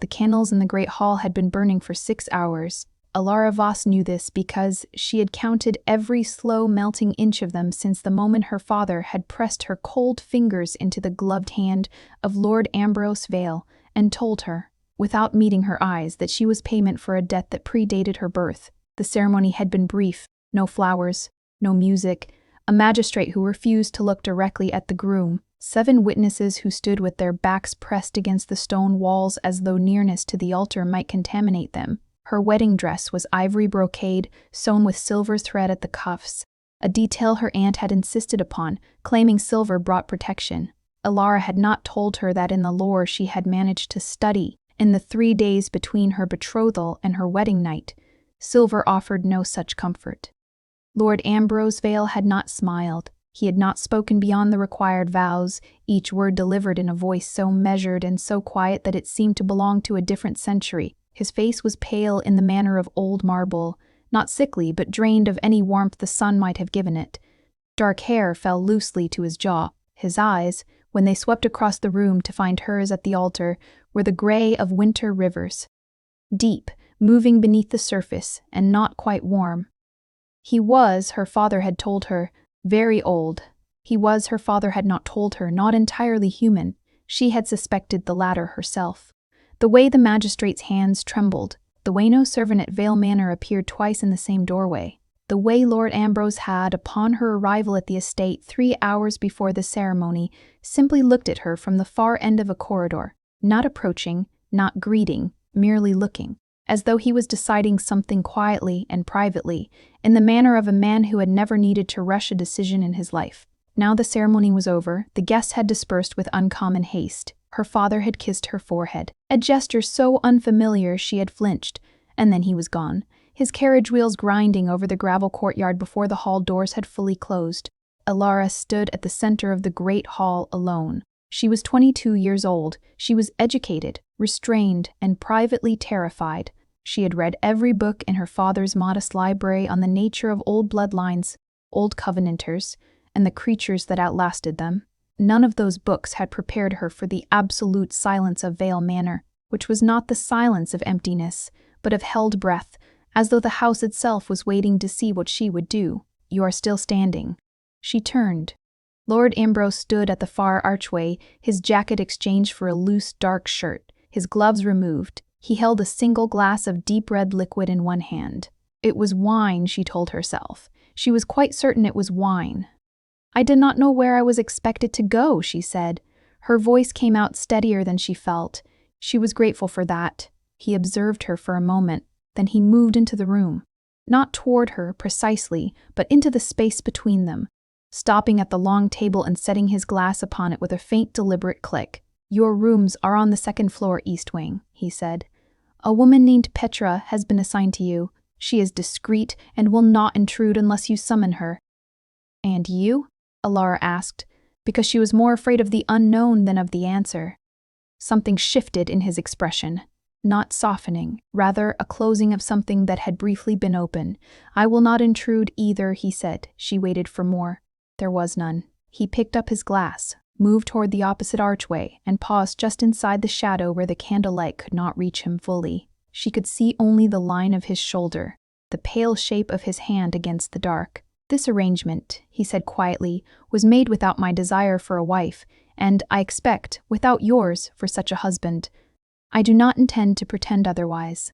The candles in the great hall had been burning for 6 hours. Alara Voss knew this because she had counted every slow melting inch of them since the moment her father had pressed her cold fingers into the gloved hand of Lord Ambrose Vale and told her, without meeting her eyes, that she was payment for a debt that predated her birth. The ceremony had been brief, no flowers, no music, a magistrate who refused to look directly at the groom, 7 witnesses who stood with their backs pressed against the stone walls as though nearness to the altar might contaminate them. Her wedding dress was ivory brocade, sewn with silver thread at the cuffs, a detail her aunt had insisted upon, claiming silver brought protection. Alara had not told her that in the lore she had managed to study in the 3 days between her betrothal and her wedding night. Silver offered no such comfort. Lord Ambrose Vale had not smiled. He had not spoken beyond the required vows, each word delivered in a voice so measured and so quiet that it seemed to belong to a different century. His face was pale in the manner of old marble, not sickly but drained of any warmth the sun might have given it. Dark hair fell loosely to his jaw. His eyes, when they swept across the room to find hers at the altar, were the gray of winter rivers. Deep, moving beneath the surface, and not quite warm. He was, her father had told her, very old. He was, her father had not told her, not entirely human. She had suspected the latter herself. The way the magistrate's hands trembled, the way no servant at Vale Manor appeared twice in the same doorway, the way Lord Ambrose had, upon her arrival at the estate 3 hours before the ceremony, simply looked at her from the far end of a corridor, not approaching, not greeting, merely looking, as though he was deciding something quietly and privately, in the manner of a man who had never needed to rush a decision in his life. Now the ceremony was over, the guests had dispersed with uncommon haste. Her father had kissed her forehead, a gesture so unfamiliar she had flinched, and then he was gone, his carriage wheels grinding over the gravel courtyard before the hall doors had fully closed. Alara stood at the center of the great hall alone. She was 22 years old. She was educated, restrained, and privately terrified. She had read every book in her father's modest library on the nature of old bloodlines, old covenanters, and the creatures that outlasted them. None of those books had prepared her for the absolute silence of Vale Manor, which was not the silence of emptiness, but of held breath, as though the house itself was waiting to see what she would do. "You are still standing." She turned. Lord Ambrose stood at the far archway, his jacket exchanged for a loose, dark shirt, his gloves removed. He held a single glass of deep red liquid in one hand. It was wine, she told herself. She was quite certain it was wine. "I did not know where I was expected to go," she said. Her voice came out steadier than she felt. She was grateful for that. He observed her for a moment, then he moved into the room. Not toward her, precisely, but into the space between them, stopping at the long table and setting his glass upon it with a faint, deliberate click. "Your rooms are on the 2nd floor, East Wing," he said. "A woman named Petra has been assigned to you. She is discreet and will not intrude unless you summon her." "And you?" Alara asked, because she was more afraid of the unknown than of the answer. Something shifted in his expression, not softening, rather a closing of something that had briefly been open. "I will not intrude either," he said. She waited for more. There was none. He picked up his glass, moved toward the opposite archway, and paused just inside the shadow where the candlelight could not reach him fully. She could see only the line of his shoulder, the pale shape of his hand against the dark. "This arrangement," he said quietly, "was made without my desire for a wife, and, I expect, without yours for such a husband. I do not intend to pretend otherwise."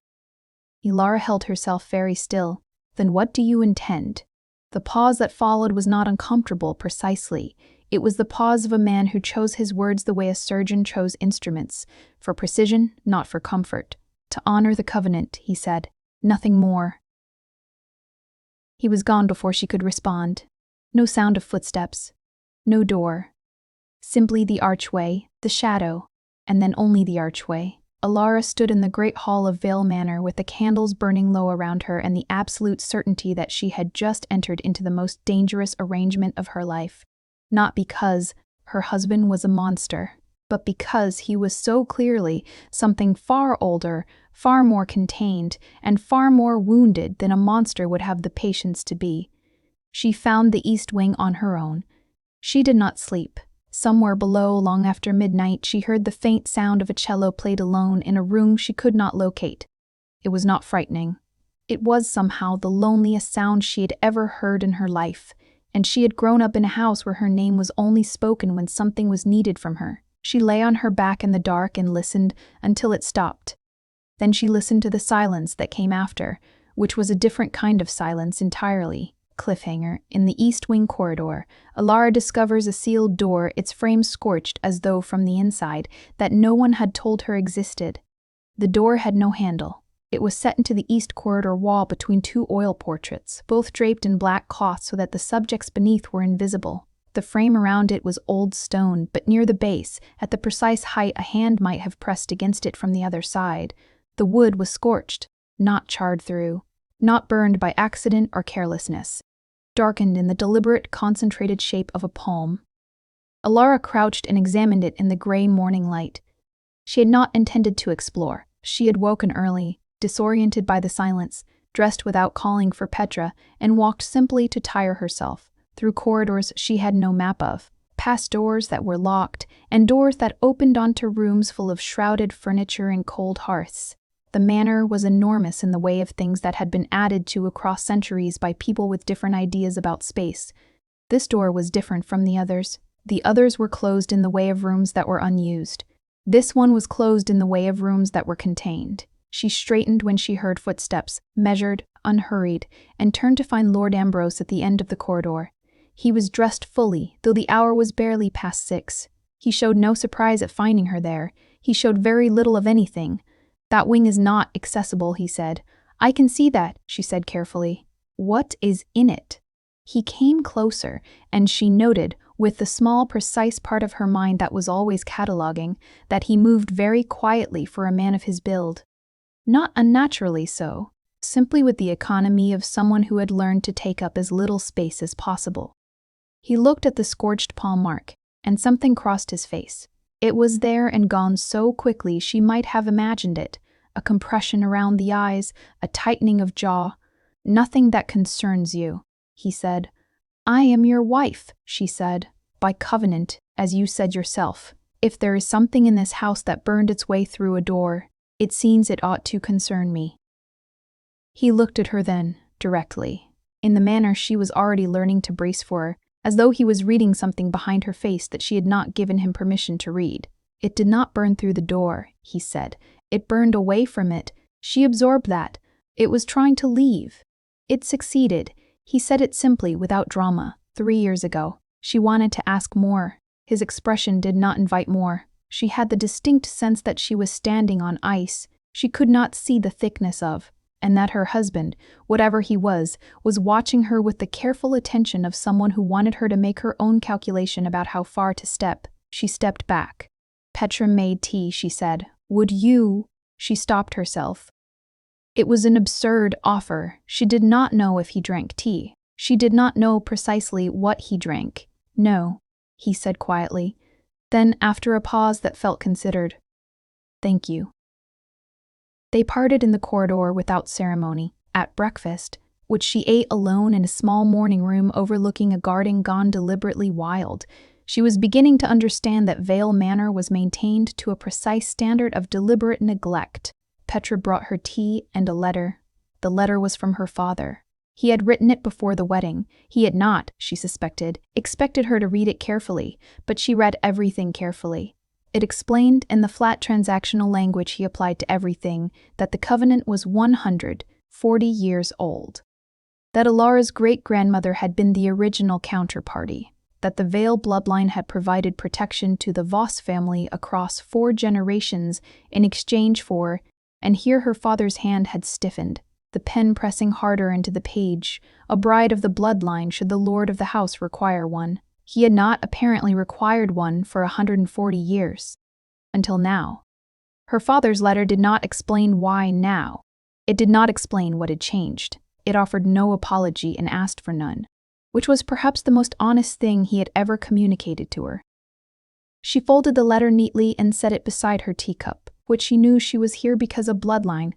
Alara held herself very still. "Then what do you intend?" The pause that followed was not uncomfortable, precisely. It was the pause of a man who chose his words the way a surgeon chose instruments, for precision, not for comfort. "To honor the covenant," he said. "Nothing more." He was gone before she could respond. No sound of footsteps. No door. Simply the archway, the shadow, and then only the archway. Alara stood in the great hall of Vale Manor with the candles burning low around her and the absolute certainty that she had just entered into the most dangerous arrangement of her life. Not because her husband was a monster, but because he was so clearly something far older, far more contained, and far more wounded than a monster would have the patience to be. She found the East Wing on her own. She did not sleep. Somewhere below, long after midnight, she heard the faint sound of a cello played alone in a room she could not locate. It was not frightening. It was somehow the loneliest sound she had ever heard in her life, and she had grown up in a house where her name was only spoken when something was needed from her. She lay on her back in the dark and listened until it stopped. Then she listened to the silence that came after, which was a different kind of silence entirely. Cliffhanger. In the East Wing corridor, Alara discovers a sealed door, its frame scorched as though from the inside, that no one had told her existed. The door had no handle. It was set into the east corridor wall between two oil portraits, both draped in black cloth so that the subjects beneath were invisible. The frame around it was old stone, but near the base, at the precise height a hand might have pressed against it from the other side, the wood was scorched, not charred through, not burned by accident or carelessness, darkened in the deliberate, concentrated shape of a palm. Alara crouched and examined it in the gray morning light. She had not intended to explore. She had woken early, disoriented by the silence, dressed without calling for Petra, and walked simply to tire herself, through corridors she had no map of, past doors that were locked, and doors that opened onto rooms full of shrouded furniture and cold hearths. The manor was enormous in the way of things that had been added to across centuries by people with different ideas about space. This door was different from the others. The others were closed in the way of rooms that were unused. This one was closed in the way of rooms that were contained. She straightened when she heard footsteps, measured, unhurried, and turned to find Lord Ambrose at the end of the corridor. He was dressed fully, though the hour was barely past 6. He showed no surprise at finding her there. He showed very little of anything. "That wing is not accessible," he said. "I can see that," she said carefully. "What is in it?" He came closer, and she noted, with the small, precise part of her mind that was always cataloguing, that he moved very quietly for a man of his build. Not unnaturally so, simply with the economy of someone who had learned to take up as little space as possible. He looked at the scorched palm mark, and something crossed his face. It was there and gone so quickly she might have imagined it, a compression around the eyes, a tightening of jaw. "Nothing that concerns you," he said. "I am your wife," she said, "by covenant, as you said yourself. If there is something in this house that burned its way through a door, it seems it ought to concern me." He looked at her then, directly, in the manner she was already learning to brace for, as though he was reading something behind her face that she had not given him permission to read. "It did not burn through the door," he said. "It burned away from it. She absorbed that. It was trying to leave. It succeeded." He said it simply, without drama. 3 years ago. She wanted to ask more. His expression did not invite more. She had the distinct sense that she was standing on ice she could not see the thickness of, and that her husband, whatever he was watching her with the careful attention of someone who wanted her to make her own calculation about how far to step. She stepped back. "Petra made tea," she said. "Would you—" She stopped herself. It was an absurd offer. She did not know if he drank tea. She did not know precisely what he drank. "No," he said quietly. Then, after a pause that felt considered, "Thank you." They parted in the corridor without ceremony. At breakfast, which she ate alone in a small morning room overlooking a garden gone deliberately wild, she was beginning to understand that Vale Manor was maintained to a precise standard of deliberate neglect. Petra brought her tea and a letter. The letter was from her father. He had written it before the wedding. He had not, she suspected, expected her to read it carefully, but she read everything carefully. It explained, in the flat transactional language he applied to everything, that the covenant was 140 years old. That Alara's great-grandmother had been the original counterparty. That the Vale bloodline had provided protection to the Voss family across 4 generations in exchange for, and here her father's hand had stiffened, the pen pressing harder into the page, a bride of the bloodline should the lord of the house require one. He had not apparently required one for 140 years. Until now. Her father's letter did not explain why now. It did not explain what had changed. It offered no apology and asked for none, which was perhaps the most honest thing he had ever communicated to her. She folded the letter neatly and set it beside her teacup, which she knew she was here because of bloodline.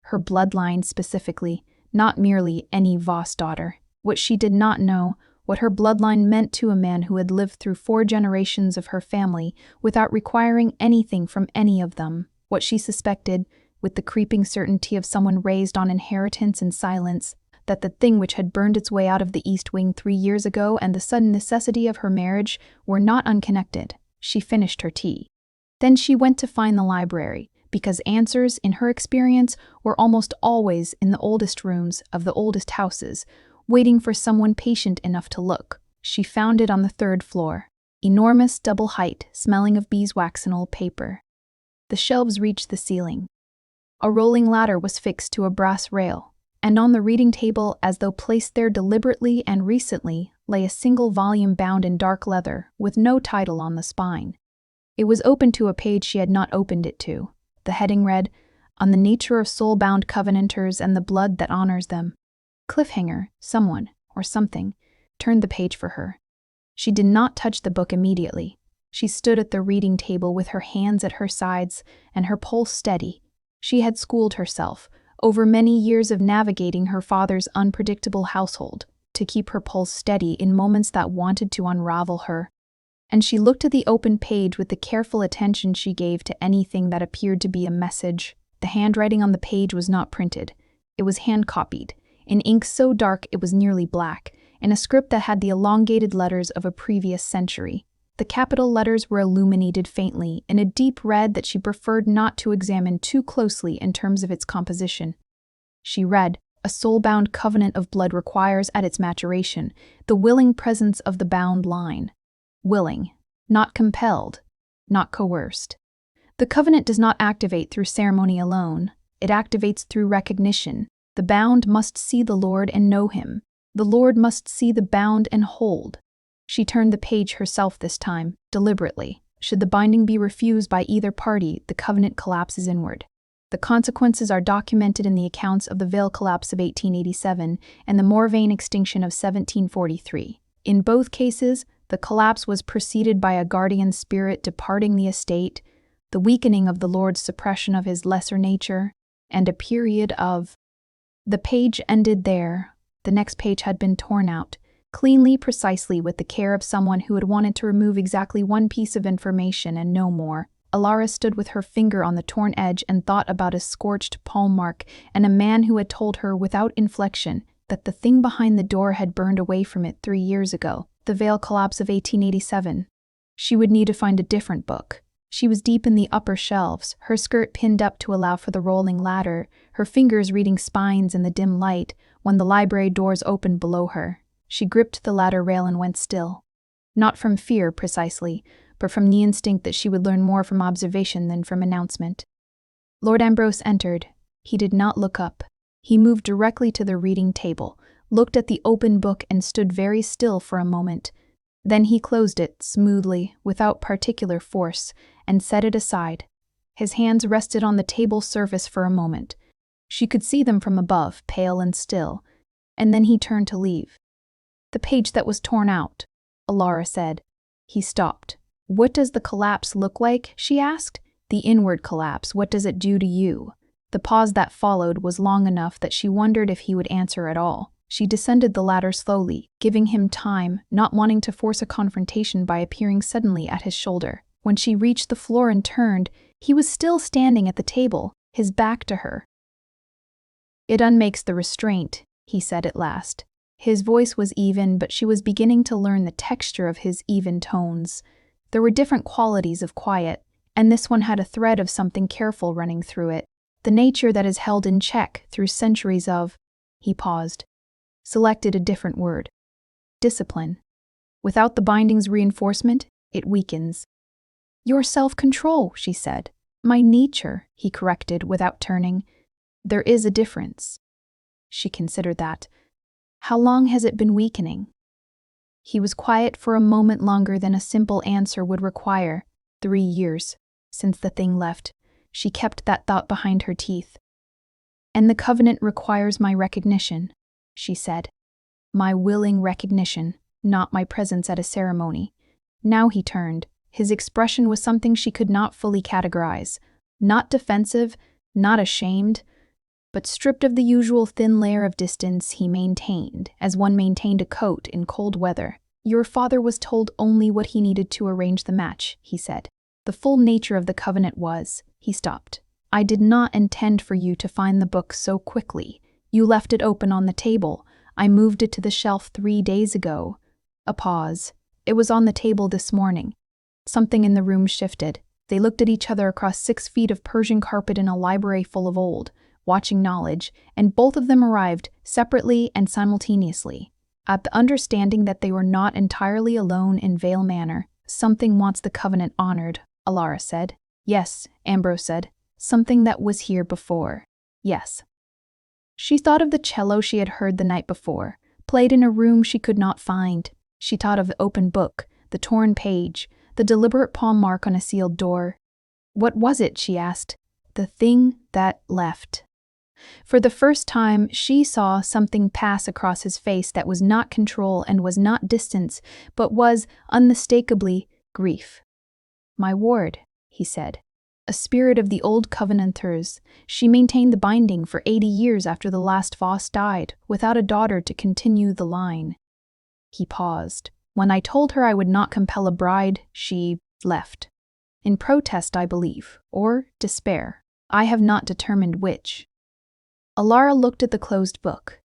Her bloodline specifically, not merely any Voss daughter. What she did not know what her bloodline meant to a man who had lived through 4 generations of her family without requiring anything from any of them, what she suspected, with the creeping certainty of someone raised on inheritance and silence, that the thing which had burned its way out of the East Wing 3 years ago and the sudden necessity of her marriage were not unconnected. She finished her tea. Then she went to find the library, because answers, in her experience, were almost always in the oldest rooms of the oldest houses, waiting for someone patient enough to look. She found it on the 3rd floor, enormous, double height, smelling of beeswax and old paper. The shelves reached the ceiling. A rolling ladder was fixed to a brass rail, and on the reading table, as though placed there deliberately and recently, lay a single volume bound in dark leather, with no title on the spine. It was open to a page she had not opened it to. The heading read, "On the Nature of Soul-Bound Covenanters and the Blood that Honors Them." Cliffhanger, someone, or something, turned the page for her. She did not touch the book immediately. She stood at the reading table with her hands at her sides and her pulse steady. She had schooled herself, over many years of navigating her father's unpredictable household, to keep her pulse steady in moments that wanted to unravel her. And she looked at the open page with the careful attention she gave to anything that appeared to be a message. The handwriting on the page was not printed. It was hand-copied, in ink so dark it was nearly black, in a script that had the elongated letters of a previous century. The capital letters were illuminated faintly in a deep red that she preferred not to examine too closely in terms of its composition. She read, "A soul-bound covenant of blood requires at its maturation the willing presence of the bound line." Willing, not compelled, not coerced. The covenant does not activate through ceremony alone. It activates through recognition. The bound must see the Lord and know him. The Lord must see the bound and hold. She turned the page herself this time, deliberately. Should the binding be refused by either party, the covenant collapses inward. The consequences are documented in the accounts of the Vale collapse of 1887 and the Morvain extinction of 1743. In both cases, the collapse was preceded by a guardian spirit departing the estate, the weakening of the Lord's suppression of his lesser nature, and a period of... The page ended there. The next page had been torn out, cleanly, precisely, with the care of someone who had wanted to remove exactly one piece of information and no more. Alara stood with her finger on the torn edge and thought about a scorched palm mark and a man who had told her without inflection that the thing behind the door had burned away from it 3 years ago. The Vale collapse of 1887. She would need to find a different book. She was deep in the upper shelves, her skirt pinned up to allow for the rolling ladder, her fingers reading spines in the dim light, when the library doors opened below her. She gripped the ladder rail and went still. Not from fear, precisely, but from the instinct that she would learn more from observation than from announcement. Lord Ambrose entered. He did not look up. He moved directly to the reading table, looked at the open book and stood very still for a moment. Then he closed it, smoothly, without particular force, and set it aside. His hands rested on the table surface for a moment. She could see them from above, pale and still, and then he turned to leave. "The page that was torn out," Alara said. He stopped. "What does the collapse look like?" she asked. "The inward collapse, what does it do to you?" The pause that followed was long enough that she wondered if he would answer at all. She descended the ladder slowly, giving him time, not wanting to force a confrontation by appearing suddenly at his shoulder. When she reached the floor and turned, he was still standing at the table, his back to her. "It unmakes the restraint," he said at last. His voice was even, but she was beginning to learn the texture of his even tones. There were different qualities of quiet, and this one had a thread of something careful running through it, the nature that is held in check through centuries of... He paused. Selected a different word. Discipline. Without the binding's reinforcement, it weakens. "Your self-control," she said. "My nature," he corrected without turning. "There is a difference." She considered that. "How long has it been weakening?" He was quiet for a moment longer than a simple answer would require. 3 years, since the thing left. She kept that thought behind her teeth. "And the covenant requires my recognition," she said. "My willing recognition, not my presence at a ceremony." Now he turned. His expression was something she could not fully categorize. Not defensive, not ashamed, but stripped of the usual thin layer of distance he maintained, as one maintained a coat in cold weather. "Your father was told only what he needed to arrange the match," he said. "The full nature of the covenant was—" He stopped. "I did not intend for you to find the book so quickly. You left it open on the table. I moved it to the shelf 3 days ago." A pause. "It was on the table this morning." Something in the room shifted. They looked at each other across 6 feet of Persian carpet in a library full of old, watching knowledge, and both of them arrived, separately and simultaneously, at the understanding that they were not entirely alone in Vale Manor. "Something wants the covenant honored," Alara said. "Yes," Ambrose said. "Something that was here before." "Yes." She thought of the cello she had heard the night before, played in a room she could not find. She thought of the open book, the torn page, the deliberate palm mark on a sealed door. "What was it?" she asked. "The thing that left." For the first time, she saw something pass across his face that was not control and was not distance, but was, unmistakably, grief. "My ward," he said. "A spirit of the old Covenanters. She maintained the binding for 80 years after the last Voss died, without a daughter to continue the line." He paused. "When I told her I would not compel a bride, she left. In protest, I believe, or despair. I have not determined which." Alara looked at the closed book.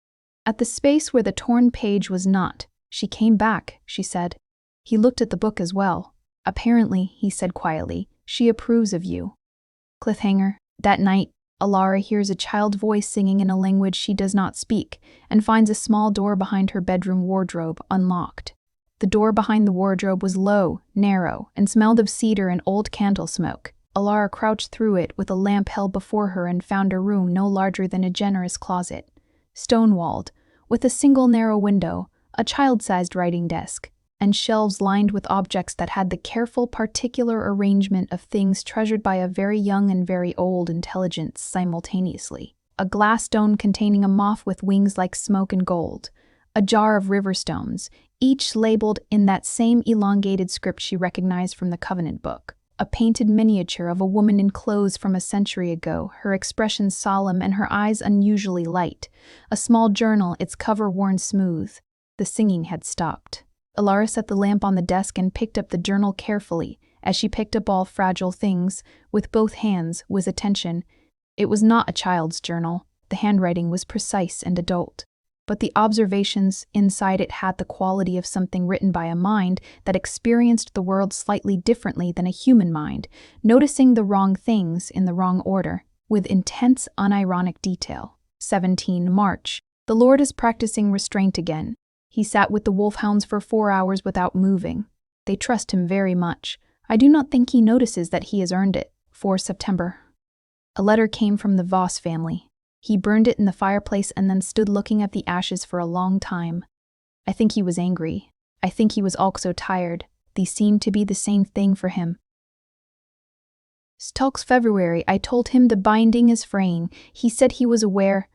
At the space where the torn page was not. "She came back," she said. He looked at the book as well. "Apparently," he said quietly, "she approves of you." Cliffhanger. That night, Alara hears a child's voice singing in a language she does not speak, and finds a small door behind her bedroom wardrobe unlocked. The door behind the wardrobe was low, narrow, and smelled of cedar and old candle smoke. Alara crouched through it with a lamp held before her and found a room no larger than a generous closet. Stone-walled, with a single narrow window, a child-sized writing desk, and shelves lined with objects that had the careful, particular arrangement of things treasured by a very young and very old intelligence simultaneously. A glass dome containing a moth with wings like smoke and gold. A jar of river stones, each labeled in that same elongated script she recognized from the Covenant book. A painted miniature of a woman in clothes from a century ago, her expression solemn and her eyes unusually light. A small journal, its cover worn smooth. The singing had stopped. Alara set the lamp on the desk and picked up the journal carefully. As she picked up all fragile things, with both hands, with attention. It was not a child's journal. The handwriting was precise and adult. But the observations inside it had the quality of something written by a mind that experienced the world slightly differently than a human mind, noticing the wrong things in the wrong order, with intense, unironic detail. 17 March. The Lord is practicing restraint again. He sat with the wolfhounds for 4 hours without moving. They trust him very much. I do not think he notices that he has earned it. 4 September. A letter came from the Voss family. He burned it in the fireplace and then stood looking at the ashes for a long time. I think he was angry. I think he was also tired. These seemed to be the same thing for him. Stalks February. I told him the binding is fraying. He said he was aware.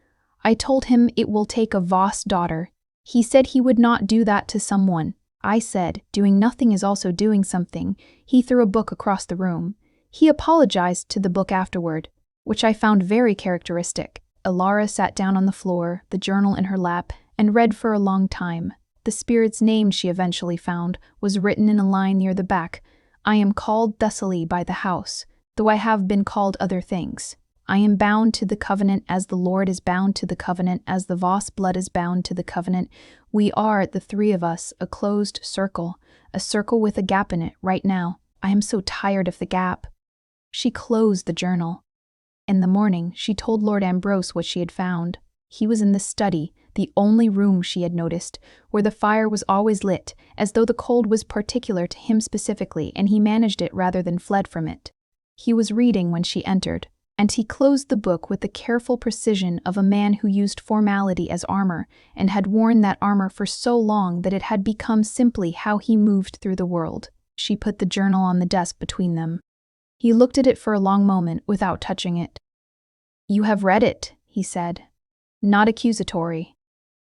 I told him it will take a Voss daughter. He said he would not do that to someone. I said, doing nothing is also doing something. He threw a book across the room. He apologized to the book afterward, which I found very characteristic. Alara sat down on the floor, the journal in her lap, and read for a long time. The spirit's name, she eventually found, was written in a line near the back. "I am called Thessaly by the house, though I have been called other things. I am bound to the covenant as the Lord is bound to the covenant, as the Voss blood is bound to the covenant. We are, the 3 of us, a closed circle, a circle with a gap in it, right now. I am so tired of the gap." She closed the journal. In the morning, she told Lord Ambrose what she had found. He was in the study, the only room she had noticed, where the fire was always lit, as though the cold was particular to him specifically, and he managed it rather than fled from it. He was reading when she entered, and he closed the book with the careful precision of a man who used formality as armor, and had worn that armor for so long that it had become simply how he moved through the world. She put the journal on the desk between them. He looked at it for a long moment without touching it. "You have read it," he said. "Not accusatory.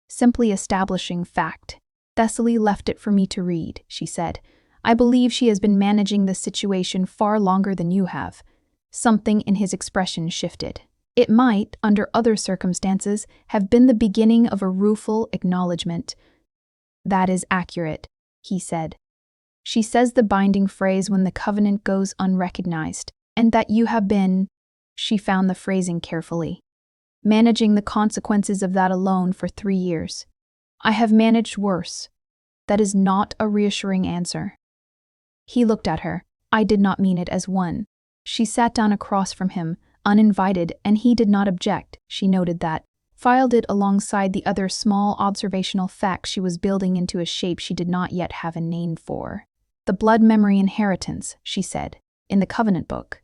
Simply establishing fact. Thessaly left it for me to read," she said. "I believe she has been managing the situation far longer than you have." Something in his expression shifted. It might, under other circumstances, have been the beginning of a rueful acknowledgement. "That is accurate," he said. "She says the binding phrase when the covenant goes unrecognized, and that you have been," she found the phrasing carefully, "managing the consequences of that alone for 3 years. I have managed worse. That is not a reassuring answer." He looked at her. "I did not mean it as one." She sat down across from him, uninvited, and he did not object. She noted that, filed it alongside the other small observational facts she was building into a shape she did not yet have a name for. "The blood memory inheritance," she said, "in the Covenant book.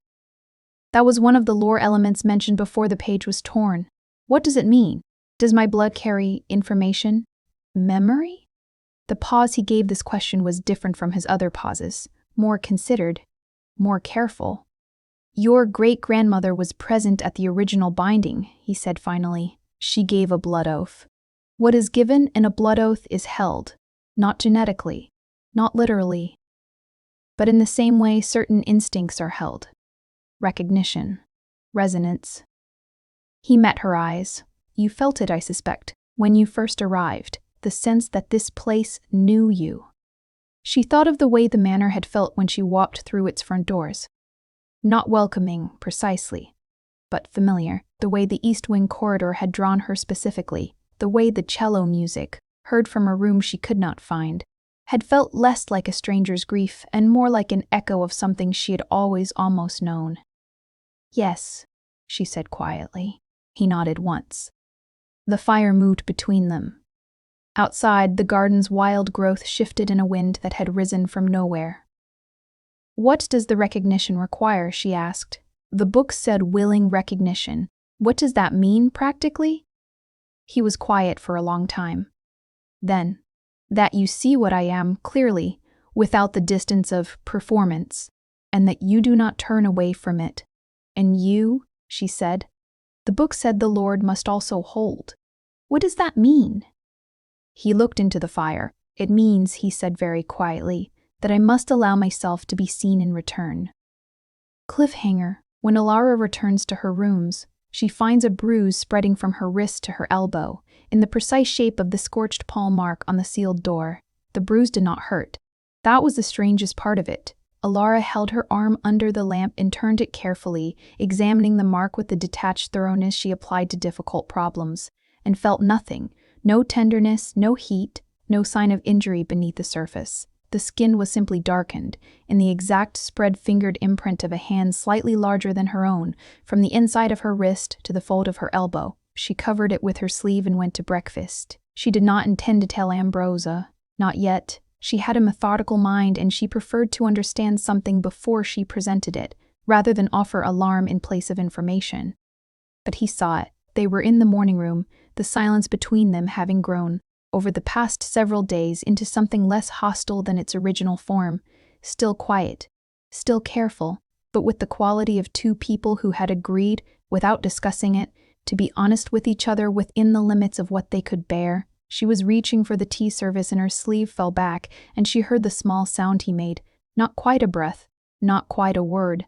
That was one of the lore elements mentioned before the page was torn. What does it mean? Does my blood carry information? Memory?" The pause he gave this question was different from his other pauses, more considered, more careful. "Your great-grandmother was present at the original binding," he said finally. "She gave a blood oath. What is given in a blood oath is held, not genetically, not literally, but in the same way certain instincts are held. Recognition, resonance." He met her eyes. "You felt it, I suspect, when you first arrived, the sense that this place knew you." She thought of the way the manor had felt when she walked through its front doors. Not welcoming, precisely, but familiar. The way the East Wing corridor had drawn her specifically, the way the cello music, heard from a room she could not find, had felt less like a stranger's grief and more like an echo of something she had always almost known. "Yes," she said quietly. He nodded once. The fire moved between them. Outside, the garden's wild growth shifted in a wind that had risen from nowhere. "What does the recognition require?" she asked. "The book said willing recognition. What does that mean, practically?" He was quiet for a long time. Then, "That you see what I am, clearly, without the distance of performance, and that you do not turn away from it. And you," she said, "the book said the Lord must also hold. What does that mean?" He looked into the fire. "It means," he said very quietly, "that I must allow myself to be seen in return." Cliffhanger. When Alara returns to her rooms, she finds a bruise spreading from her wrist to her elbow, in the precise shape of the scorched palm mark on the sealed door. The bruise did not hurt. That was the strangest part of it. Alara held her arm under the lamp and turned it carefully, examining the mark with the detached thoroughness she applied to difficult problems, and felt nothing, no tenderness, no heat, no sign of injury beneath the surface. The skin was simply darkened, in the exact spread-fingered imprint of a hand slightly larger than her own, from the inside of her wrist to the fold of her elbow. She covered it with her sleeve and went to breakfast. She did not intend to tell Ambrosia. Not yet. She had a methodical mind, and she preferred to understand something before she presented it, rather than offer alarm in place of information. But he saw it. They were in the morning room, the silence between them having grown, over the past several days, into something less hostile than its original form, still quiet, still careful, but with the quality of two people who had agreed, without discussing it, to be honest with each other within the limits of what they could bear. She was reaching for the tea service and her sleeve fell back, and she heard the small sound he made, not quite a breath, not quite a word.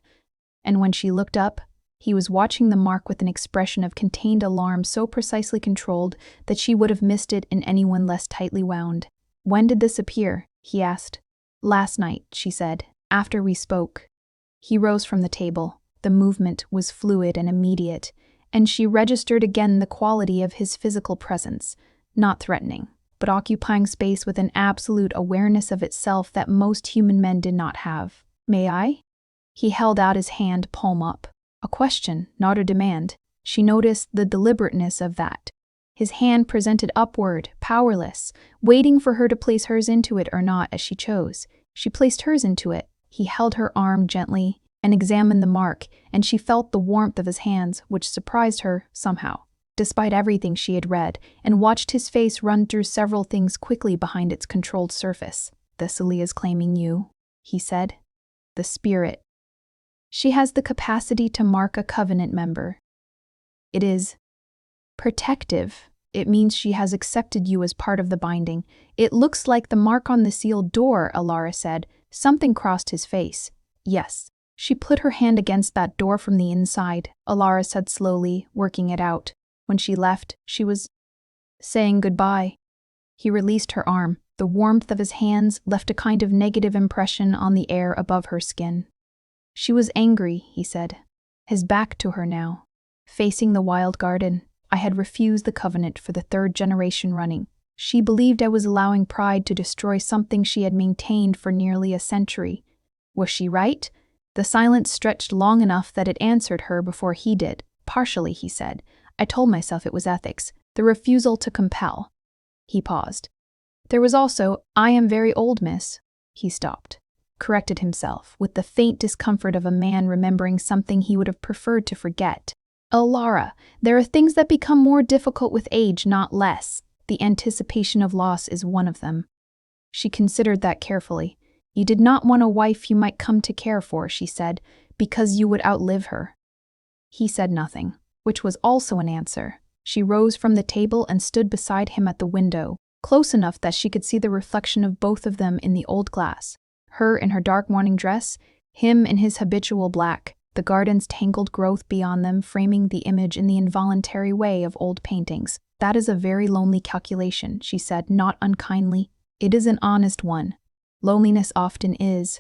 And when she looked up, he was watching the mark with an expression of contained alarm so precisely controlled that she would have missed it in anyone less tightly wound. "When did this appear?" he asked. "Last night," she said, "after we spoke." He rose from the table. The movement was fluid and immediate, and she registered again the quality of his physical presence, not threatening, but occupying space with an absolute awareness of itself that most human men did not have. "May I?" He held out his hand, palm up. A question, not a demand. She noticed the deliberateness of that. His hand presented upward, powerless, waiting for her to place hers into it or not as she chose. She placed hers into it. He held her arm gently and examined the mark, and she felt the warmth of his hands, which surprised her somehow, despite everything she had read, and watched his face run through several things quickly behind its controlled surface. "Thessalia's claiming you," he said. "The spirit. She has the capacity to mark a covenant member. It is protective. It means she has accepted you as part of the binding. It looks like the mark on the sealed door," Alara said. Something crossed his face. "Yes, She put her hand against that door from the inside, Alara said slowly, working it out. When she left, she was saying goodbye. He released her arm. The warmth of his hands left a kind of negative impression on the air above her skin. She was angry, he said, his back to her now, facing the wild garden. I had refused the covenant for the 3rd generation running. She believed I was allowing pride to destroy something she had maintained for nearly a century. Was she right? The silence stretched long enough that it answered her before he did. Partially, he said. I told myself it was ethics, the refusal to compel. He paused. There was also, I am very old, miss. He stopped, corrected himself, with the faint discomfort of a man remembering something he would have preferred to forget. Alara, there are things that become more difficult with age, not less. The anticipation of loss is one of them. She considered that carefully. You did not want a wife you might come to care for, she said, because you would outlive her. He said nothing, which was also an answer. She rose from the table and stood beside him at the window, close enough that she could see the reflection of both of them in the old glass. Her in her dark morning dress, him in his habitual black, the garden's tangled growth beyond them framing the image in the involuntary way of old paintings. That is a very lonely calculation, she said, not unkindly. It is an honest one. Loneliness often is.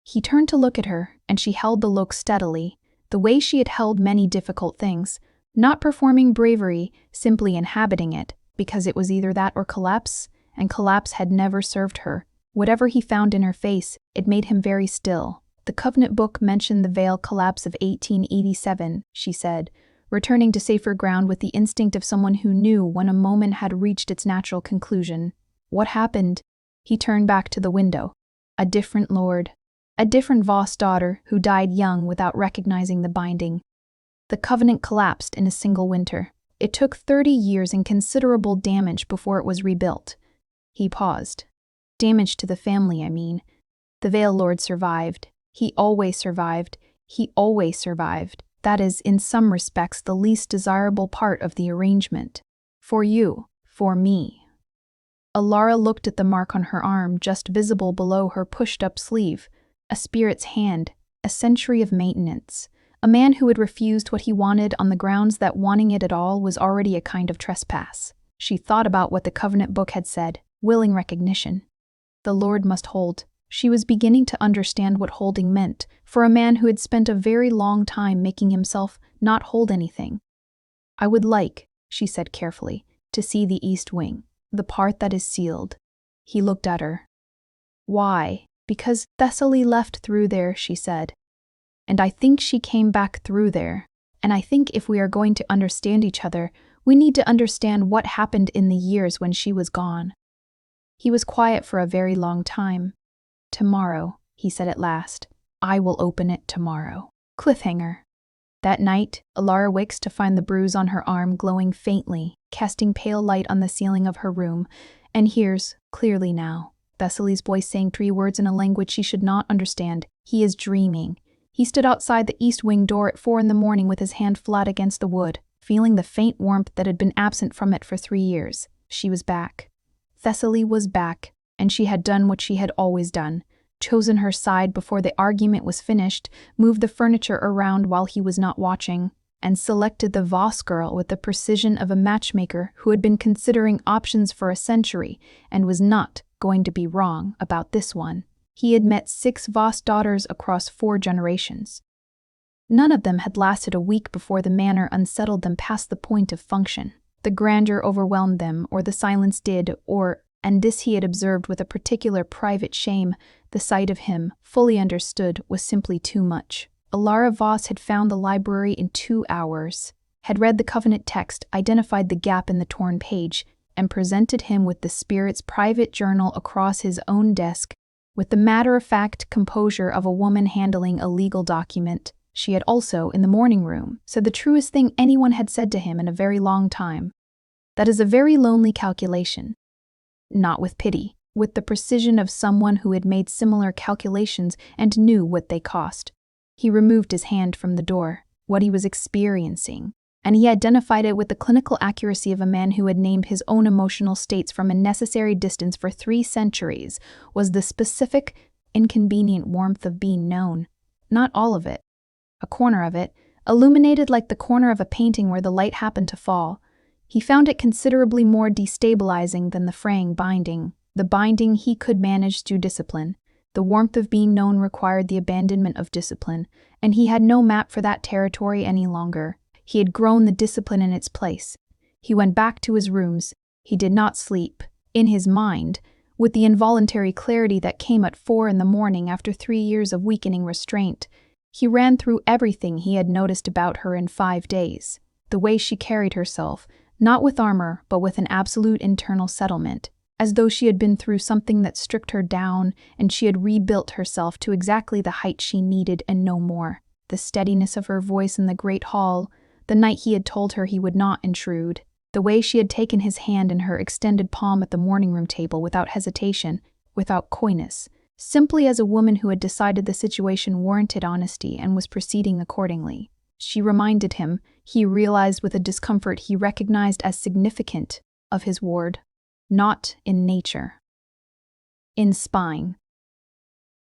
He turned to look at her, and she held the look steadily, the way she had held many difficult things, not performing bravery, simply inhabiting it, because it was either that or collapse, and collapse had never served her. Whatever he found in her face, it made him very still. The Covenant book mentioned the Veil collapse of 1887, she said, returning to safer ground with the instinct of someone who knew when a moment had reached its natural conclusion. What happened? He turned back to the window. A different lord. A different Voss daughter who died young without recognizing the binding. The Covenant collapsed in a single winter. It took 30 years and considerable damage before it was rebuilt. He paused. Damage to the family, I mean. The Veil Lord survived. He always survived. He always survived. That is, in some respects, the least desirable part of the arrangement. For you. For me. Alara looked at the mark on her arm, just visible below her pushed-up sleeve. A spirit's hand. A century of maintenance. A man who had refused what he wanted on the grounds that wanting it at all was already a kind of trespass. She thought about what the Covenant book had said. Willing recognition. The Lord must hold. She was beginning to understand what holding meant, for a man who had spent a very long time making himself not hold anything. I would like, she said carefully, to see the east wing, the part that is sealed. He looked at her. Why? Because Thessaly left through there, she said. And I think she came back through there. And I think if we are going to understand each other, we need to understand what happened in the years when she was gone. He was quiet for a very long time. Tomorrow, he said at last. I will open it tomorrow. Cliffhanger. That night, Alara wakes to find the bruise on her arm glowing faintly, casting pale light on the ceiling of her room, and hears, clearly now, Thessaly's voice saying 3 words in a language she should not understand. He is dreaming. He stood outside the east wing door at 4 a.m. with his hand flat against the wood, feeling the faint warmth that had been absent from it for 3 years. She was back. Thessaly was back, and she had done what she had always done, chosen her side before the argument was finished, moved the furniture around while he was not watching, and selected the Voss girl with the precision of a matchmaker who had been considering options for a century and was not going to be wrong about this one. He had met 6 Voss daughters across 4 generations. None of them had lasted a week before the manner unsettled them past the point of function. The grandeur overwhelmed them, or the silence did, or, and this he had observed with a particular private shame, the sight of him, fully understood, was simply too much. Alara Voss had found the library in 2 hours, had read the Covenant text, identified the gap in the torn page, and presented him with the spirit's private journal across his own desk, with the matter-of-fact composure of a woman handling a legal document. She had also, in the morning room, said the truest thing anyone had said to him in a very long time. That is a very lonely calculation. Not with pity, with the precision of someone who had made similar calculations and knew what they cost. He removed his hand from the door, what he was experiencing, and he identified it with the clinical accuracy of a man who had named his own emotional states from a necessary distance for 3 centuries, was the specific, inconvenient warmth of being known. Not all of it. A corner of it, illuminated like the corner of a painting where the light happened to fall. He found it considerably more destabilizing than the fraying binding. The binding he could manage through discipline. The warmth of being known required the abandonment of discipline, and he had no map for that territory any longer. He had grown the discipline in its place. He went back to his rooms. He did not sleep. In his mind, with the involuntary clarity that came at 4 a.m. after 3 years of weakening restraint, he ran through everything he had noticed about her in 5 days. The way she carried herself, not with armor, but with an absolute internal settlement, as though she had been through something that stripped her down and she had rebuilt herself to exactly the height she needed and no more. The steadiness of her voice in the great hall, the night he had told her he would not intrude, the way she had taken his hand in her extended palm at the morning room table without hesitation, without coyness, simply as a woman who had decided the situation warranted honesty and was proceeding accordingly. She reminded him, he realized with a discomfort he recognized as significant, of his ward. Not in nature. In spine.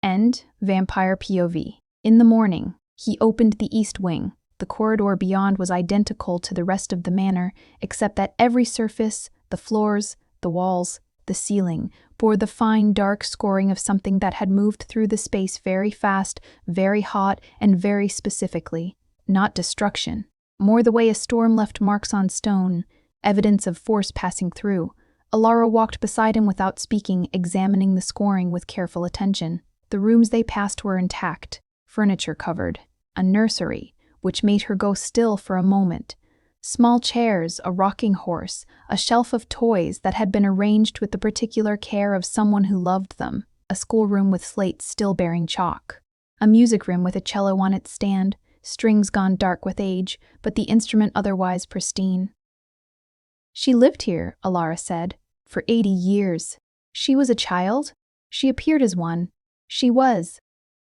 End vampire POV. In the morning, he opened the east wing. The corridor beyond was identical to the rest of the manor, except that every surface, the floors, the walls, the ceiling, bore the fine dark scoring of something that had moved through the space very fast, very hot, and very specifically. Not destruction. More the way a storm left marks on stone, evidence of force passing through. Alara walked beside him without speaking, examining the scoring with careful attention. The rooms they passed were intact, furniture covered, a nursery, which made her go still for a moment. Small chairs, a rocking horse, a shelf of toys that had been arranged with the particular care of someone who loved them, a schoolroom with slates still bearing chalk, a music room with a cello on its stand, strings gone dark with age, but the instrument otherwise pristine. She lived here, Alara said, for 80 years. She was a child? She appeared as one. She was.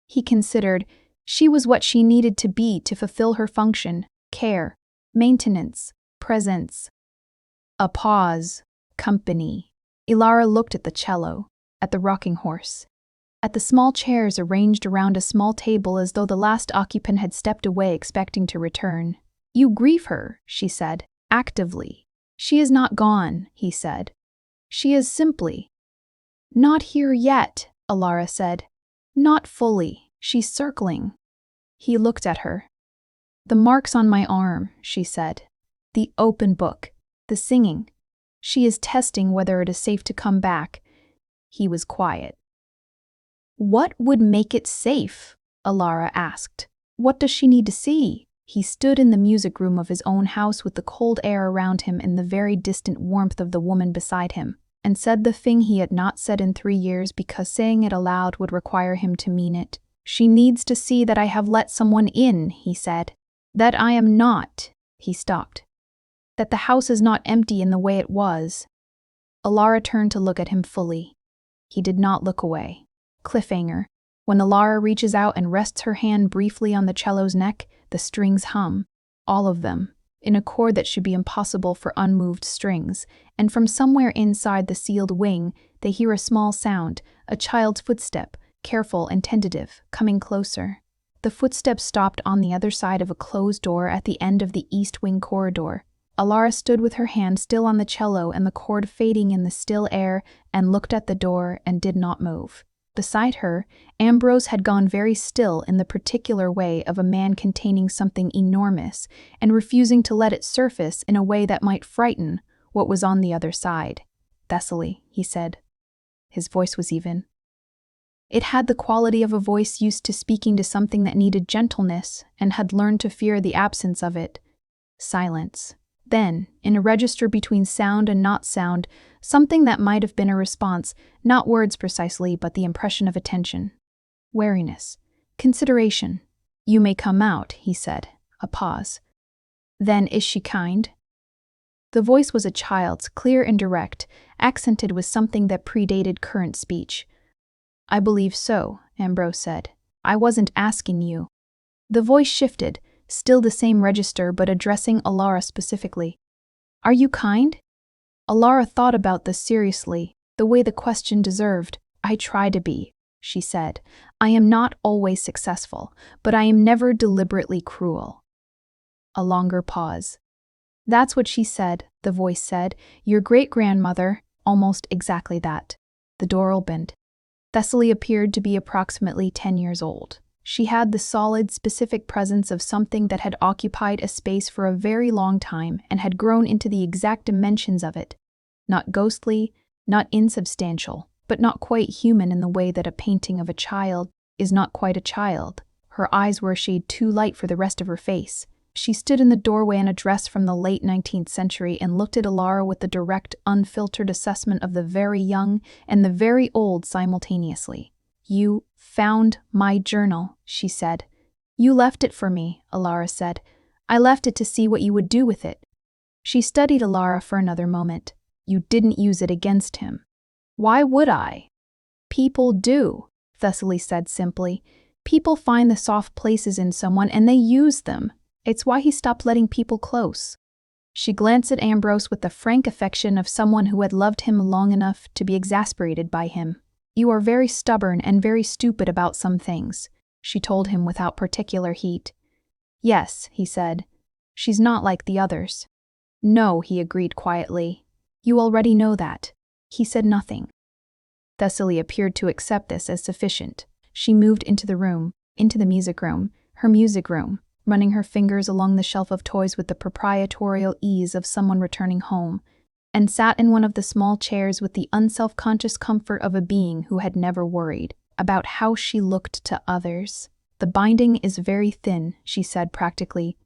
He considered, she was what she needed to be to fulfill her function, care, maintenance, presence. A pause, company. Alara looked at the cello, at the rocking horse, at the small chairs arranged around a small table as though the last occupant had stepped away expecting to return. You grieve her, she said, actively. She is not gone, he said. She is simply. Not here yet, Alara said. Not fully. She's circling. He looked at her. The marks on my arm, she said. The open book. The singing. She is testing whether it is safe to come back. He was quiet. What would make it safe? Alara asked. What does she need to see? He stood in the music room of his own house with the cold air around him and the very distant warmth of the woman beside him, and said the thing he had not said in 3 years because saying it aloud would require him to mean it. She needs to see that I have let someone in, he said. That I am not. He stopped. That the house is not empty in the way it was. Alara turned to look at him fully. He did not look away. Cliffhanger. When Alara reaches out and rests her hand briefly on the cello's neck, the strings hum, all of them, in a chord that should be impossible for unmoved strings, and from somewhere inside the sealed wing, they hear a small sound, a child's footstep, careful and tentative, coming closer. The footsteps stopped on the other side of a closed door at the end of the east wing corridor. Alara stood with her hand still on the cello and the chord fading in the still air and looked at the door and did not move. Beside her, Ambrose had gone very still in the particular way of a man containing something enormous and refusing to let it surface in a way that might frighten what was on the other side. Thessaly, he said. His voice was even. It had the quality of a voice used to speaking to something that needed gentleness and had learned to fear the absence of it. Silence. Then, in a register between sound and not sound, something that might have been a response, not words precisely, but the impression of attention. Wariness. Consideration. You may come out, he said. A pause. Then, is she kind? The voice was a child's, clear and direct, accented with something that predated current speech. I believe so, Ambrose said. I wasn't asking you. The voice shifted, still the same register but addressing Alara specifically. Are you kind? Alara thought about this seriously, the way the question deserved. I try to be, she said. I am not always successful, but I am never deliberately cruel. A longer pause. That's what she said, the voice said. Your great-grandmother, almost exactly that. The door opened. Thessaly appeared to be approximately 10 years old. She had the solid, specific presence of something that had occupied a space for a very long time and had grown into the exact dimensions of it. Not ghostly, not insubstantial, but not quite human in the way that a painting of a child is not quite a child. Her eyes were a shade too light for the rest of her face. She stood in the doorway in a dress from the late 19th century and looked at Alara with the direct, unfiltered assessment of the very young and the very old simultaneously. You found my journal, she said. You left it for me, Alara said. I left it to see what you would do with it. She studied Alara for another moment. You didn't use it against him. Why would I? People do, Thessaly said simply. People find the soft places in someone and they use them. It's why he stopped letting people close. She glanced at Ambrose with the frank affection of someone who had loved him long enough to be exasperated by him. You are very stubborn and very stupid about some things, she told him without particular heat. Yes, he said. She's not like the others. No, he agreed quietly. You already know that. He said nothing. Thessaly appeared to accept this as sufficient. She moved into the room, into the music room, her music room, running her fingers along the shelf of toys with the proprietorial ease of someone returning home, and sat in one of the small chairs with the unself-conscious comfort of a being who had never worried about how she looked to others. The binding is very thin, she said practically.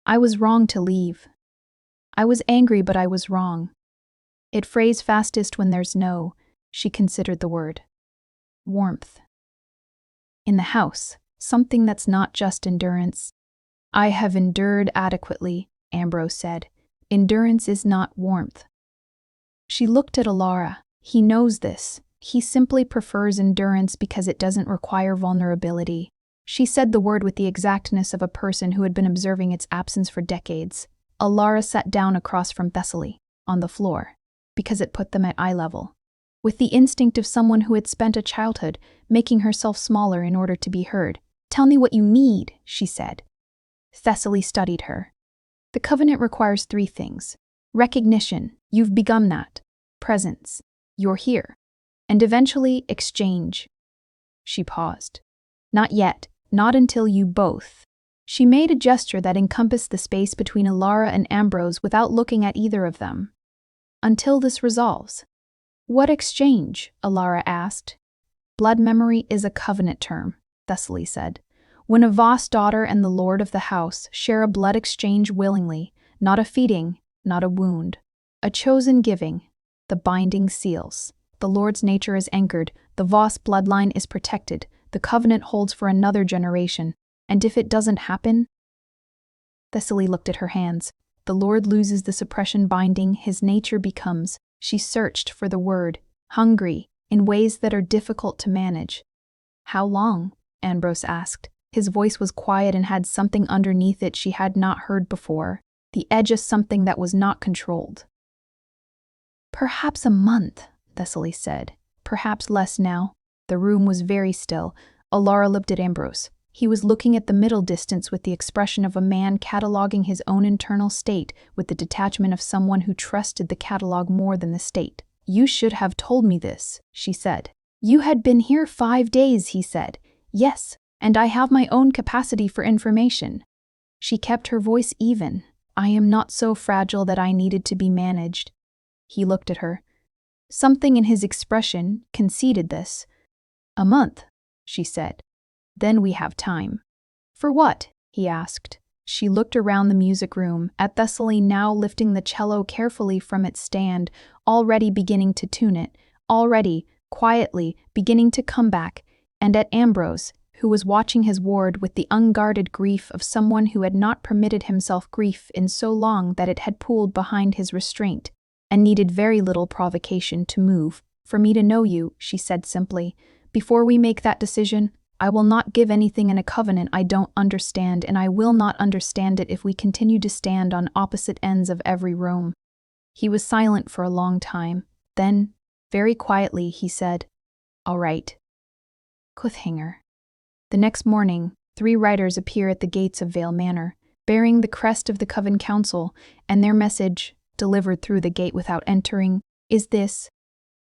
I was wrong to leave. I was angry, but I was wrong. It frays fastest when there's no, she considered the word, warmth. In the house, something that's not just endurance. I have endured adequately, Ambrose said. Endurance is not warmth. She looked at Alara. He knows this. He simply prefers endurance because it doesn't require vulnerability. She said the word with the exactness of a person who had been observing its absence for decades. Alara sat down across from Thessaly, on the floor, because it put them at eye level. With the instinct of someone who had spent a childhood making herself smaller in order to be heard. Tell me what you need, she said. Thessaly studied her. The covenant requires 3 things. Recognition, you've begun that. Presence, you're here. And eventually, exchange. She paused. Not yet, not until you both. She made a gesture that encompassed the space between Alara and Ambrose without looking at either of them. Until this resolves. What exchange? Alara asked. Blood memory is a covenant term, Thessaly said. When a Voss daughter and the lord of the house share a blood exchange willingly, not a feeding, not a wound, a chosen giving, the binding seals. The lord's nature is anchored, the Voss bloodline is protected, the covenant holds for another generation, and if it doesn't happen? Thessaly looked at her hands. The lord loses the suppression binding, his nature becomes. She searched for the word, hungry, in ways that are difficult to manage. How long? Ambrose asked. His voice was quiet and had something underneath it she had not heard before, the edge of something that was not controlled. Perhaps a month, Thessaly said. Perhaps less now. The room was very still. Alara looked at Ambrose. He was looking at the middle distance with the expression of a man cataloging his own internal state with the detachment of someone who trusted the catalog more than the state. You should have told me this, she said. You had been here 5 days, he said. Yes, and I have my own capacity for information. She kept her voice even. I am not so fragile that I needed to be managed. He looked at her. Something in his expression conceded this. A month, she said. Then we have time. For what? He asked. She looked around the music room, at Thessaly now lifting the cello carefully from its stand, already beginning to tune it, already, quietly, beginning to come back, and at Ambrose, who was watching his ward with the unguarded grief of someone who had not permitted himself grief in so long that it had pooled behind his restraint, and needed very little provocation to move. For me to know you, she said simply. Before we make that decision, I will not give anything in a covenant I don't understand, and I will not understand it if we continue to stand on opposite ends of every room. He was silent for a long time. Then, very quietly, he said, All right. Cliffhanger. The next morning, 3 riders appear at the gates of Vale Manor, bearing the crest of the Coven Council, and their message, delivered through the gate without entering, is this: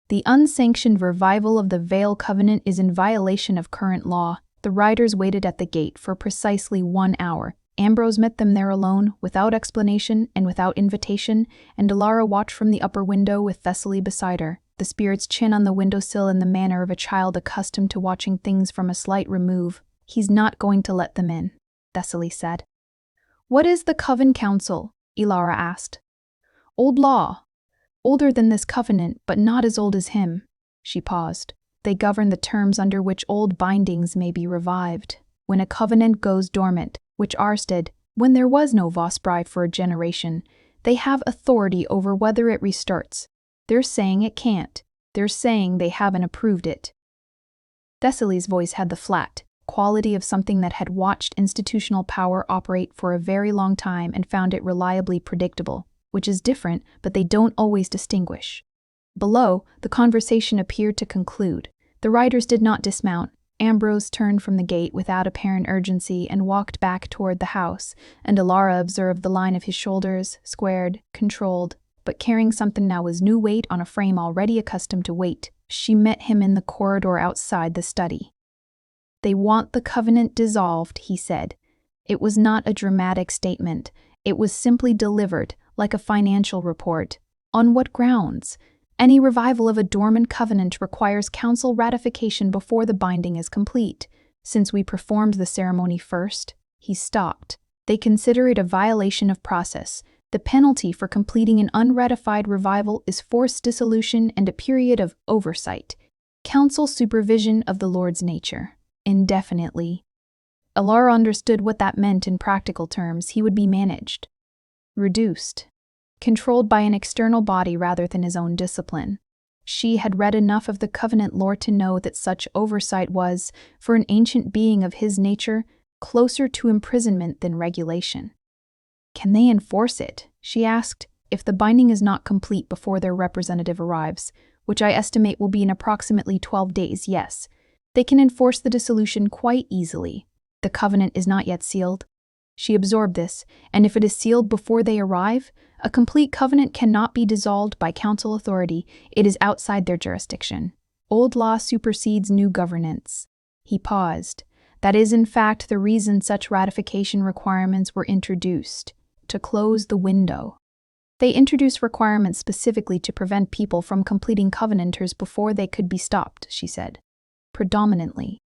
the unsanctioned revival of the Vale Covenant is in violation of current law. The riders waited at the gate for precisely 1 hour. Ambrose met them there alone, without explanation and without invitation, and Alara watched from the upper window with Thessaly beside her, the spirit's chin on the windowsill in the manner of a child accustomed to watching things from a slight remove. He's not going to let them in, Thessaly said. What is the Coven Council? Alara asked. Old law. Older than this covenant, but not as old as him. She paused. They govern the terms under which old bindings may be revived. When a covenant goes dormant, which ours did, when there was no Vosbrei for a generation, they have authority over whether it restarts. They're saying it can't. They're saying they haven't approved it. Thessaly's voice had the flat quality of something that had watched institutional power operate for a very long time and found it reliably predictable, which is different, but they don't always distinguish. Below, the conversation appeared to conclude. The riders did not dismount. Ambrose turned from the gate without apparent urgency and walked back toward the house, and Alara observed the line of his shoulders, squared, controlled, but carrying something now with new weight on a frame already accustomed to weight. She met him in the corridor outside the study. They want the covenant dissolved, he said. It was not a dramatic statement. It was simply delivered, like a financial report. On what grounds? Any revival of a dormant covenant requires council ratification before the binding is complete. Since we performed the ceremony first, he stopped. They consider it a violation of process. The penalty for completing an unratified revival is forced dissolution and a period of oversight. Council supervision of the Lord's nature. Indefinitely. Alara understood what that meant in practical terms. He would be managed. Reduced. Controlled by an external body rather than his own discipline. She had read enough of the covenant lore to know that such oversight was, for an ancient being of his nature, closer to imprisonment than regulation. Can they enforce it? She asked. If the binding is not complete before their representative arrives, which I estimate will be in approximately 12 days, yes. They can enforce the dissolution quite easily. The covenant is not yet sealed. She absorbed this, and if it is sealed before they arrive, a complete covenant cannot be dissolved by council authority. It is outside their jurisdiction. Old law supersedes new governance. He paused. That is, in fact, the reason such ratification requirements were introduced, to close the window. They introduced requirements specifically to prevent people from completing covenanters before they could be stopped, she said. Predominantly.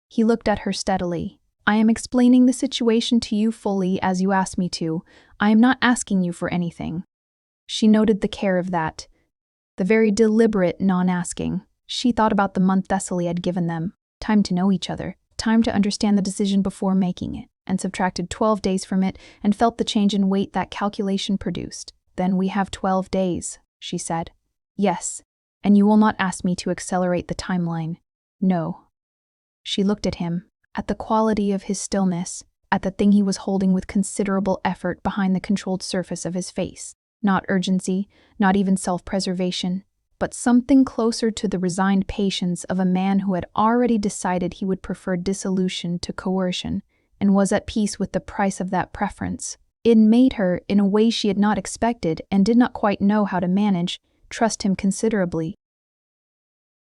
He looked at her steadily. I am explaining the situation to you fully as you asked me to. I am not asking you for anything. She noted the care of that. The very deliberate non-asking. She thought about the month Thessaly had given them. Time to know each other. Time to understand the decision before making it. And subtracted 12 days from it and felt the change in weight that calculation produced. Then we have 12 days, she said. Yes. And you will not ask me to accelerate the timeline. No. She looked at him. At the quality of his stillness, at the thing he was holding with considerable effort behind the controlled surface of his face. Not urgency, not even self-preservation, but something closer to the resigned patience of a man who had already decided he would prefer dissolution to coercion, and was at peace with the price of that preference. It made her, in a way she had not expected and did not quite know how to manage, trust him considerably.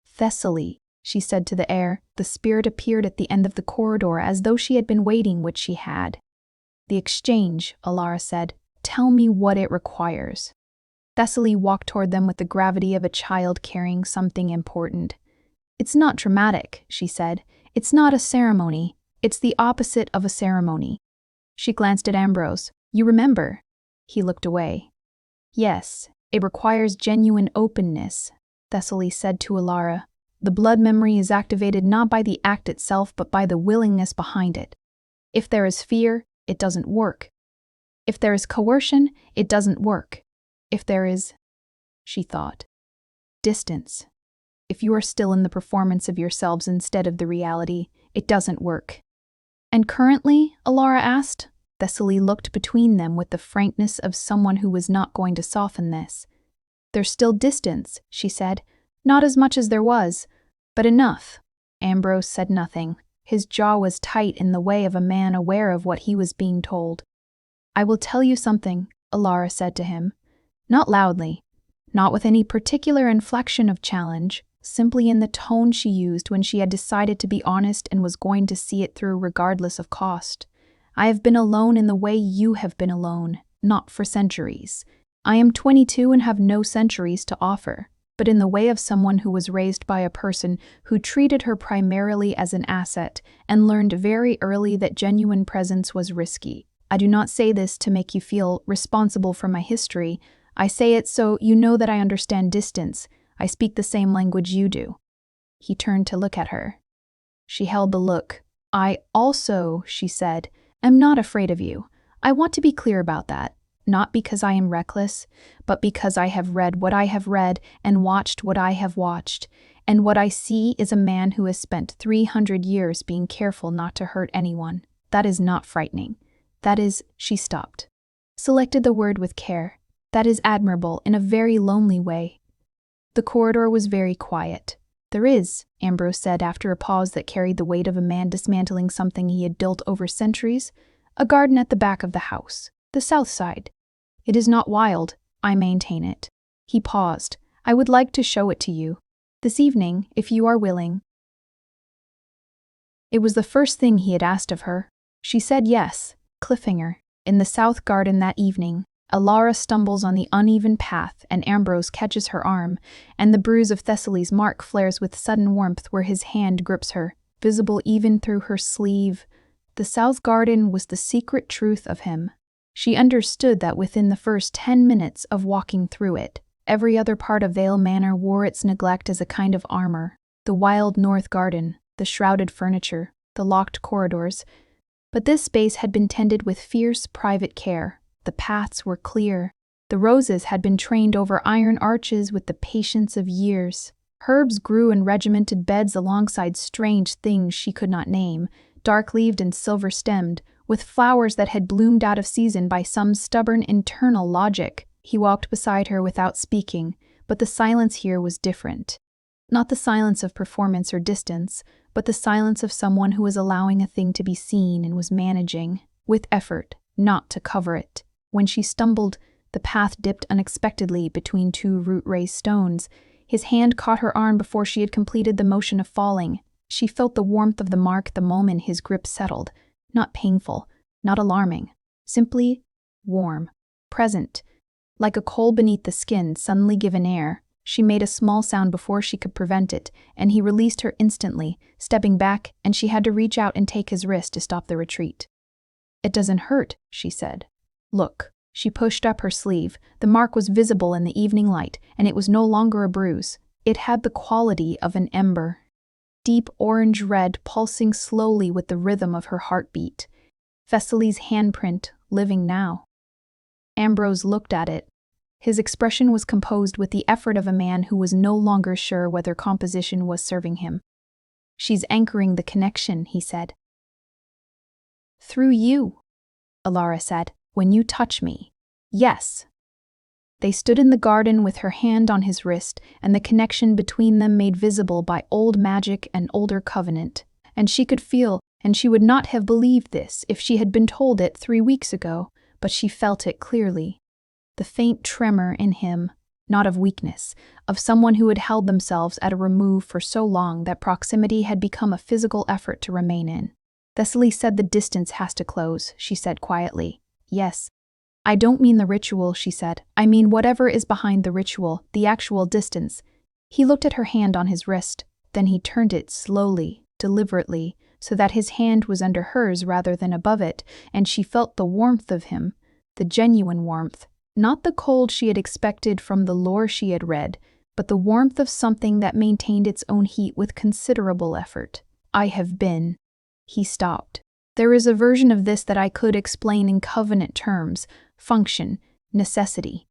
Thessaly, she said to the air. The spirit appeared at the end of the corridor as though she had been waiting, which she had. The exchange, Alara said. Tell me what it requires. Thessaly walked toward them with the gravity of a child carrying something important. It's not dramatic, she said. It's not a ceremony. It's the opposite of a ceremony. She glanced at Ambrose. You remember? He looked away. Yes, it requires genuine openness, Thessaly said to Alara. The blood memory is activated not by the act itself but by the willingness behind it. If there is fear, it doesn't work. If there is coercion, it doesn't work. If there is, she thought, distance. If you are still in the performance of yourselves instead of the reality, it doesn't work. And currently, Alara asked. Thessaly looked between them with the frankness of someone who was not going to soften this. There's still distance, she said. Not as much as there was, but enough. Ambrose said nothing. His jaw was tight in the way of a man aware of what he was being told. "I will tell you something," Alara said to him. Not loudly, not with any particular inflection of challenge, simply in the tone she used when she had decided to be honest and was going to see it through regardless of cost. "I have been alone in the way you have been alone, not for centuries. I am 22 and have no centuries to offer, but in the way of someone who was raised by a person who treated her primarily as an asset and learned very early that genuine presence was risky. I do not say this to make you feel responsible for my history. I say it so you know that I understand distance. I speak the same language you do." He turned to look at her. She held the look. "I also," she said, "am not afraid of you. I want to be clear about that. Not because I am reckless, but because I have read what I have read and watched what I have watched. And what I see is a man who has spent 300 years being careful not to hurt anyone. That is not frightening. That is," she stopped. Selected the word with care. "That is admirable in a very lonely way." The corridor was very quiet. "There is," Ambrose said after a pause that carried the weight of a man dismantling something he had built over centuries, "a garden at the back of the house, the south side. It is not wild, I maintain it." He paused. "I would like to show it to you. This evening, if you are willing." It was the first thing he had asked of her. She said yes. Cliffhanger. In the south garden that evening, Alara stumbles on the uneven path and Ambrose catches her arm, and the bruise of Thessaly's mark flares with sudden warmth where his hand grips her, visible even through her sleeve. The south garden was the secret truth of him. She understood that within the first 10 minutes of walking through it, every other part of Vale Manor wore its neglect as a kind of armor. The wild north garden, the shrouded furniture, the locked corridors. But this space had been tended with fierce private care. The paths were clear. The roses had been trained over iron arches with the patience of years. Herbs grew in regimented beds alongside strange things she could not name, dark-leaved and silver-stemmed, with flowers that had bloomed out of season by some stubborn internal logic. He walked beside her without speaking, but the silence here was different. Not the silence of performance or distance, but the silence of someone who was allowing a thing to be seen and was managing, with effort, not to cover it. When she stumbled, the path dipped unexpectedly between two root-raised stones. His hand caught her arm before she had completed the motion of falling. She felt the warmth of the mark the moment his grip settled. Not painful, not alarming, simply warm, present. Like a coal beneath the skin suddenly given air, she made a small sound before she could prevent it, and he released her instantly, stepping back, and she had to reach out and take his wrist to stop the retreat. "It doesn't hurt," she said. "Look." She pushed up her sleeve. The mark was visible in the evening light, and it was no longer a bruise. It had the quality of an ember. Deep orange red pulsing slowly with the rhythm of her heartbeat. Thessaly's handprint, living now. Ambrose looked at it. His expression was composed with the effort of a man who was no longer sure whether composition was serving him. "She's anchoring the connection," he said. "Through you," Alara said. "When you touch me." "Yes." They stood in the garden with her hand on his wrist, and the connection between them made visible by old magic and older covenant. And she could feel, and she would not have believed this if she had been told it 3 weeks ago, but she felt it clearly. The faint tremor in him, not of weakness, of someone who had held themselves at a remove for so long that proximity had become a physical effort to remain in. "Thessaly said the distance has to close," she said quietly. "Yes. I don't mean the ritual," she said. "I mean whatever is behind the ritual, the actual distance." He looked at her hand on his wrist, then he turned it slowly, deliberately, so that his hand was under hers rather than above it, and she felt the warmth of him, the genuine warmth, not the cold she had expected from the lore she had read, but the warmth of something that maintained its own heat with considerable effort. "I have been." He stopped. "There is a version of this that I could explain in covenant terms, function, necessity.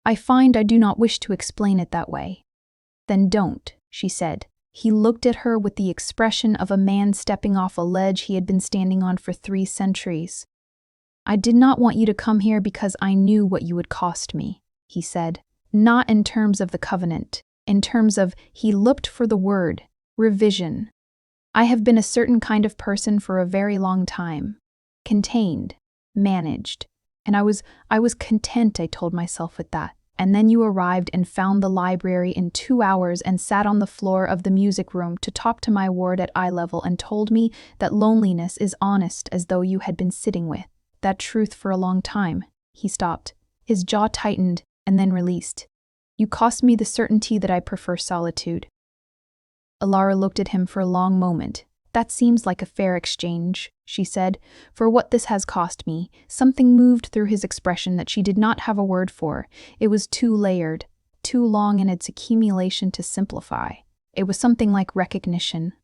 I find I do not wish to explain it that way." "Then don't," she said. He looked at her with the expression of a man stepping off a ledge he had been standing on for 3 centuries. "I did not want you to come here because I knew what you would cost me," he said. "Not in terms of the covenant, in terms of," he looked for the word, "revision." I have been a certain kind of person for a very long time. Contained, managed. And I was content, I told myself, with that. And then you arrived and found the library in 2 hours and sat on the floor of the music room to talk to my ward at eye level and told me that loneliness is honest, as though you had been sitting with that truth for a long time. He stopped. His jaw tightened and then released. You cost me the certainty that I prefer solitude. Alara looked at him for a long moment. That seems like a fair exchange, she said. For what this has cost me, something moved through his expression that she did not have a word for. It was too layered, too long in its accumulation to simplify. It was something like recognition.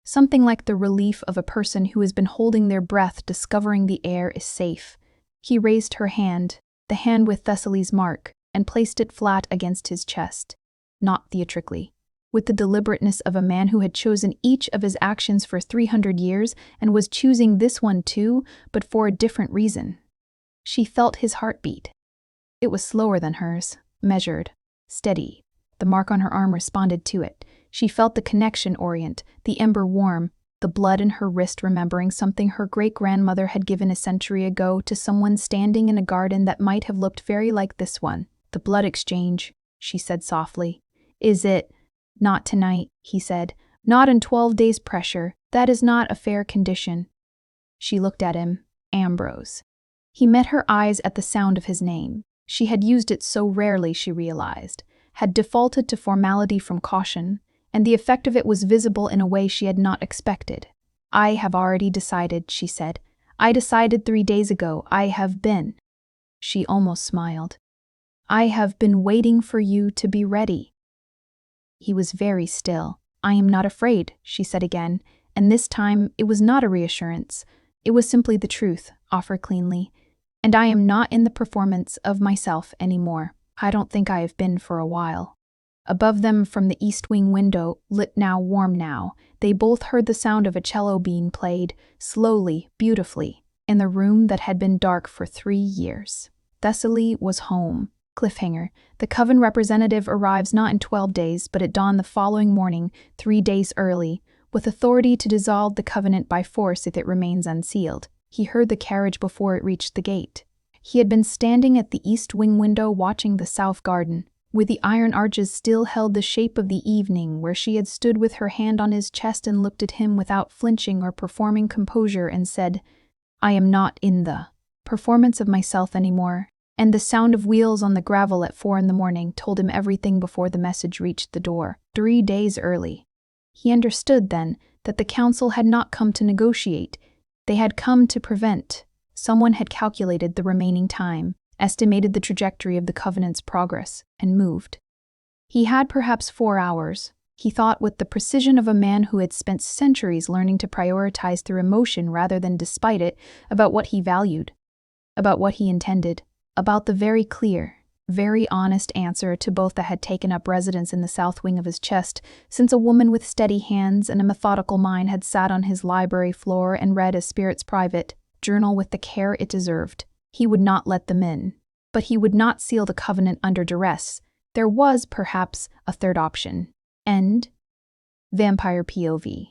Something like the relief of a person who has been holding their breath, discovering the air is safe. He raised her hand, the hand with Thessaly's mark, and placed it flat against his chest. Not theatrically. With the deliberateness of a man who had chosen each of his actions for 300 years and was choosing this one too, but for a different reason. She felt his heartbeat. It was slower than hers, measured, steady. The mark on her arm responded to it. She felt the connection orient, the ember warm, the blood in her wrist remembering something her great-grandmother had given a century ago to someone standing in a garden that might have looked very like this one. The blood exchange, she said softly. Is it? Not tonight, he said. Not in 12 days' pressure. That is not a fair condition. She looked at him. Ambrose. He met her eyes at the sound of his name. She had used it so rarely, she realized, had defaulted to formality from caution, and the effect of it was visible in a way she had not expected. I have already decided, she said. I decided 3 days ago. I have been. She almost smiled. I have been waiting for you to be ready. He was very still. I am not afraid, she said again, and this time it was not a reassurance. It was simply the truth, offered cleanly. And I am not in the performance of myself anymore. I don't think I have been for a while. Above them from the east wing window, lit now, warm now, they both heard the sound of a cello being played, slowly, beautifully, in the room that had been dark for 3 years. Thessaly was home. Cliffhanger. The Coven representative arrives not in 12 days, but at dawn the following morning, 3 days early, with authority to dissolve the covenant by force if it remains unsealed. He heard the carriage before it reached the gate. He had been standing at the east wing window watching the south garden, where the iron arches still held the shape of the evening, where she had stood with her hand on his chest and looked at him without flinching or performing composure and said, I am not in the performance of myself anymore. And the sound of wheels on the gravel at 4 a.m. told him everything before the message reached the door. 3 days early. He understood then that the council had not come to negotiate. They had come to prevent. Someone had calculated the remaining time, estimated the trajectory of the Covenant's progress, and moved. He had perhaps 4 hours. He thought with the precision of a man who had spent centuries learning to prioritize through emotion rather than despite it, about what he valued, about what he intended. About the very clear, very honest answer to both that had taken up residence in the south wing of his chest, since a woman with steady hands and a methodical mind had sat on his library floor and read a spirit's private journal with the care it deserved. He would not let them in. But he would not seal the covenant under duress. There was, perhaps, a third option. End. Vampire POV.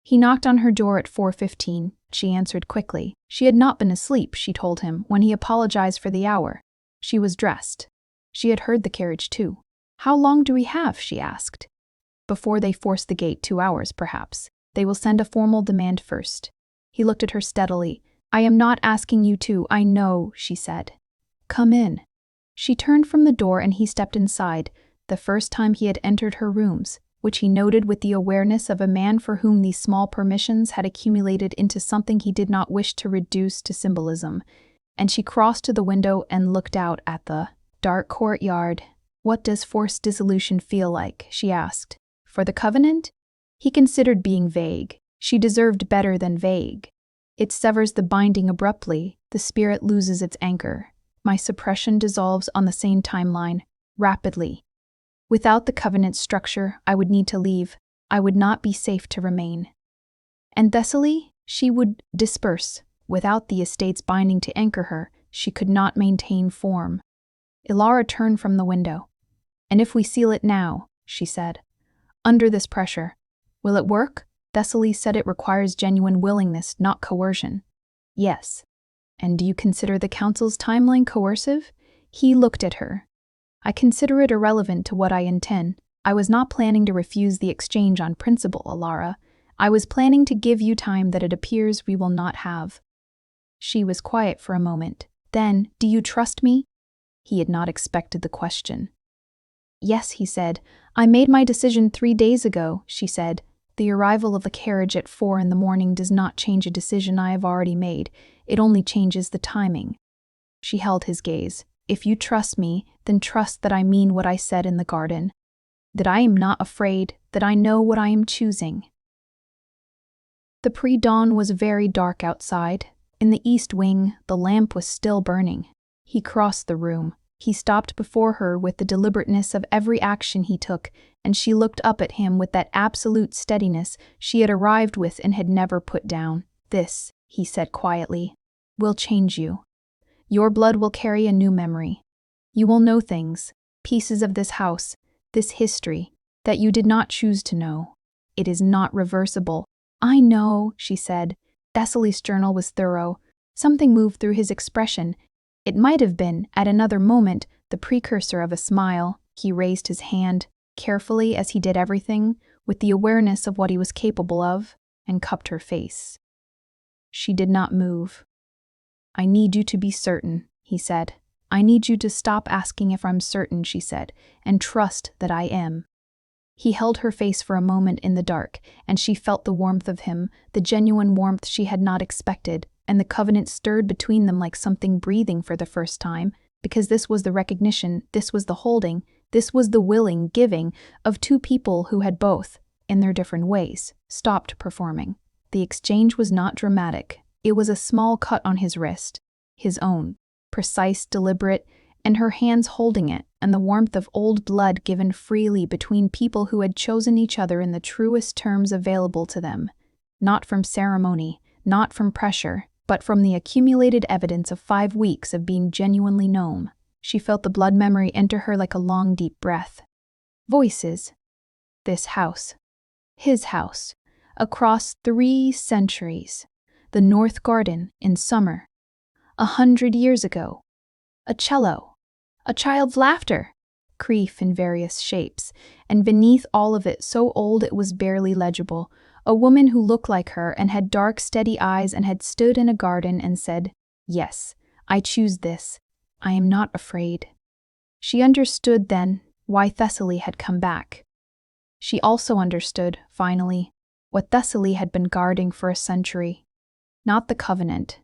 He knocked on her door at 4:15. She answered quickly. She had not been asleep, she told him, when he apologized for the hour. She was dressed. She had heard the carriage too. How long do we have, she asked. Before they force the gate, 2 hours, perhaps. They will send a formal demand first. He looked at her steadily. I am not asking you to, I know, she said. Come in. She turned from the door and he stepped inside, the first time he had entered her rooms, which he noted with the awareness of a man for whom these small permissions had accumulated into something he did not wish to reduce to symbolism, and she crossed to the window and looked out at the dark courtyard. What does forced dissolution feel like? She asked. For the Covenant? He considered being vague. She deserved better than vague. It severs the binding abruptly. The spirit loses its anchor. My suppression dissolves on the same timeline, rapidly. Without the Covenant structure, I would need to leave. I would not be safe to remain. And Thessaly? She would disperse. Without the estate's binding to anchor her, she could not maintain form. Ilara turned from the window. And if we seal it now, she said, under this pressure, will it work? Thessaly said it requires genuine willingness, not coercion. Yes. And do you consider the council's timeline coercive? He looked at her. I consider it irrelevant to what I intend. I was not planning to refuse the exchange on principle, Alara. I was planning to give you time that it appears we will not have. She was quiet for a moment. Then, do you trust me? He had not expected the question. Yes, he said. I made my decision 3 days ago, she said. The arrival of the carriage at 4 in the morning does not change a decision I have already made. It only changes the timing. She held his gaze. If you trust me, then trust that I mean what I said in the garden. That I am not afraid, that I know what I am choosing. The pre-dawn was very dark outside. In the east wing, the lamp was still burning. He crossed the room. He stopped before her with the deliberateness of every action he took, and she looked up at him with that absolute steadiness she had arrived with and had never put down. This, he said quietly, will change you. Your blood will carry a new memory. You will know things, pieces of this house, this history, that you did not choose to know. It is not reversible. I know, she said. Thessaly's journal was thorough. Something moved through his expression. It might have been, at another moment, the precursor of a smile. He raised his hand, carefully as he did everything, with the awareness of what he was capable of, and cupped her face. She did not move. I need you to be certain, he said. I need you to stop asking if I'm certain, she said, and trust that I am. He held her face for a moment in the dark, and she felt the warmth of him, the genuine warmth she had not expected, and the covenant stirred between them like something breathing for the first time, because this was the recognition, this was the holding, this was the willing giving of two people who had both, in their different ways, stopped performing. The exchange was not dramatic. It was a small cut on his wrist, his own, precise, deliberate, and her hands holding it, and the warmth of old blood given freely between people who had chosen each other in the truest terms available to them, not from ceremony, not from pressure, but from the accumulated evidence of 5 weeks of being genuinely known. She felt the blood memory enter her like a long, deep breath. Voices. This house. His house. Across 3 centuries. The North Garden in summer. 100 years ago. A cello. A child's laughter. Creef in various shapes, and beneath all of it so old it was barely legible, a woman who looked like her and had dark, steady eyes and had stood in a garden and said, "Yes, I choose this. I am not afraid." She understood then why Thessaly had come back. She also understood, finally, what Thessaly had been guarding for a century. Not the covenant,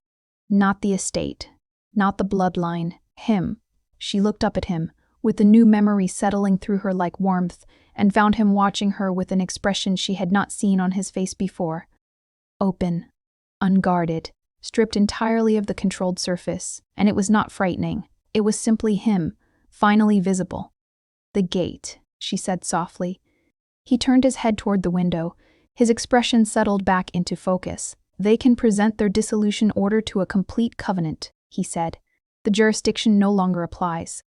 not the estate, not the bloodline, him. She looked up at him, with the new memory settling through her like warmth, and found him watching her with an expression she had not seen on his face before. Open, unguarded, stripped entirely of the controlled surface, and it was not frightening. It was simply him, finally visible. "The gate," she said softly. He turned his head toward the window. His expression settled back into focus. "They can present their dissolution order to a complete covenant," he said. "The jurisdiction no longer applies."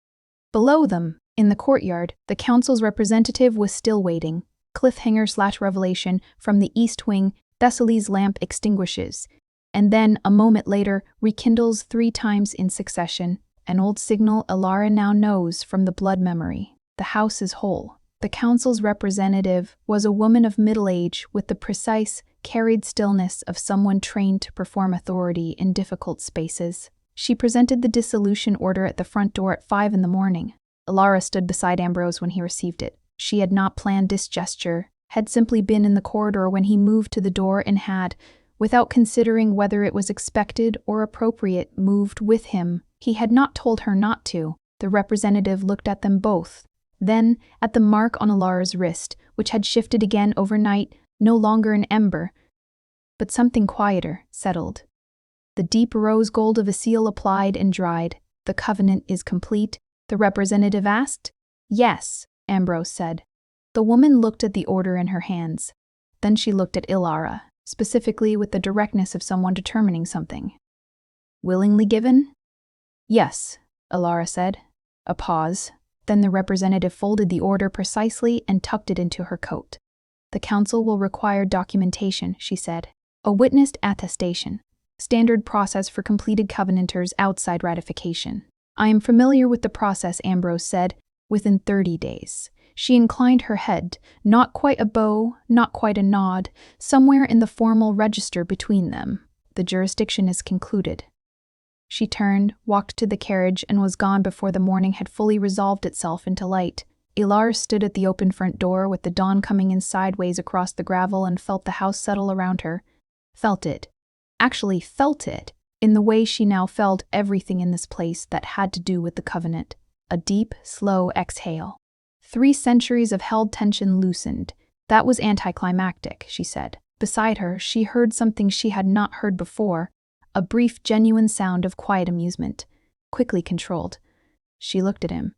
Below them, in the courtyard, the council's representative was still waiting. Cliffhanger/revelation from the east wing, Thessaly's lamp extinguishes, and then, a moment later, rekindles 3 times in succession. An old signal Alara now knows from the blood memory. The house is whole. The council's representative was a woman of middle age with the precise, carried stillness of someone trained to perform authority in difficult spaces. She presented the dissolution order at the front door at 5 in the morning. Alara stood beside Ambrose when he received it. She had not planned this gesture, had simply been in the corridor when he moved to the door and had, without considering whether it was expected or appropriate, moved with him. He had not told her not to. The representative looked at them both. Then, at the mark on Alara's wrist, which had shifted again overnight, no longer an ember, but something quieter, settled. The deep rose gold of a seal applied and dried. "The covenant is complete?" the representative asked. "Yes," Ambrose said. The woman looked at the order in her hands. Then she looked at Alara, specifically with the directness of someone determining something. "Willingly given?" "Yes," Alara said. A pause. Then the representative folded the order precisely and tucked it into her coat. The council will require documentation, she said. A witnessed attestation. Standard process for completed covenanters outside ratification. I am familiar with the process, Ambrose said. Within 30 days. She inclined her head, not quite a bow, not quite a nod, somewhere in the formal register between them. The jurisdiction is concluded. She turned, walked to the carriage, and was gone before the morning had fully resolved itself into light. Ilar stood at the open front door with the dawn coming in sideways across the gravel and felt the house settle around her. Felt it. Actually felt it, in the way she now felt everything in this place that had to do with the covenant. A deep, slow exhale. 3 centuries of held tension loosened. That was anticlimactic, she said. Beside her, she heard something she had not heard before, a brief, genuine sound of quiet amusement, quickly controlled. She looked at him.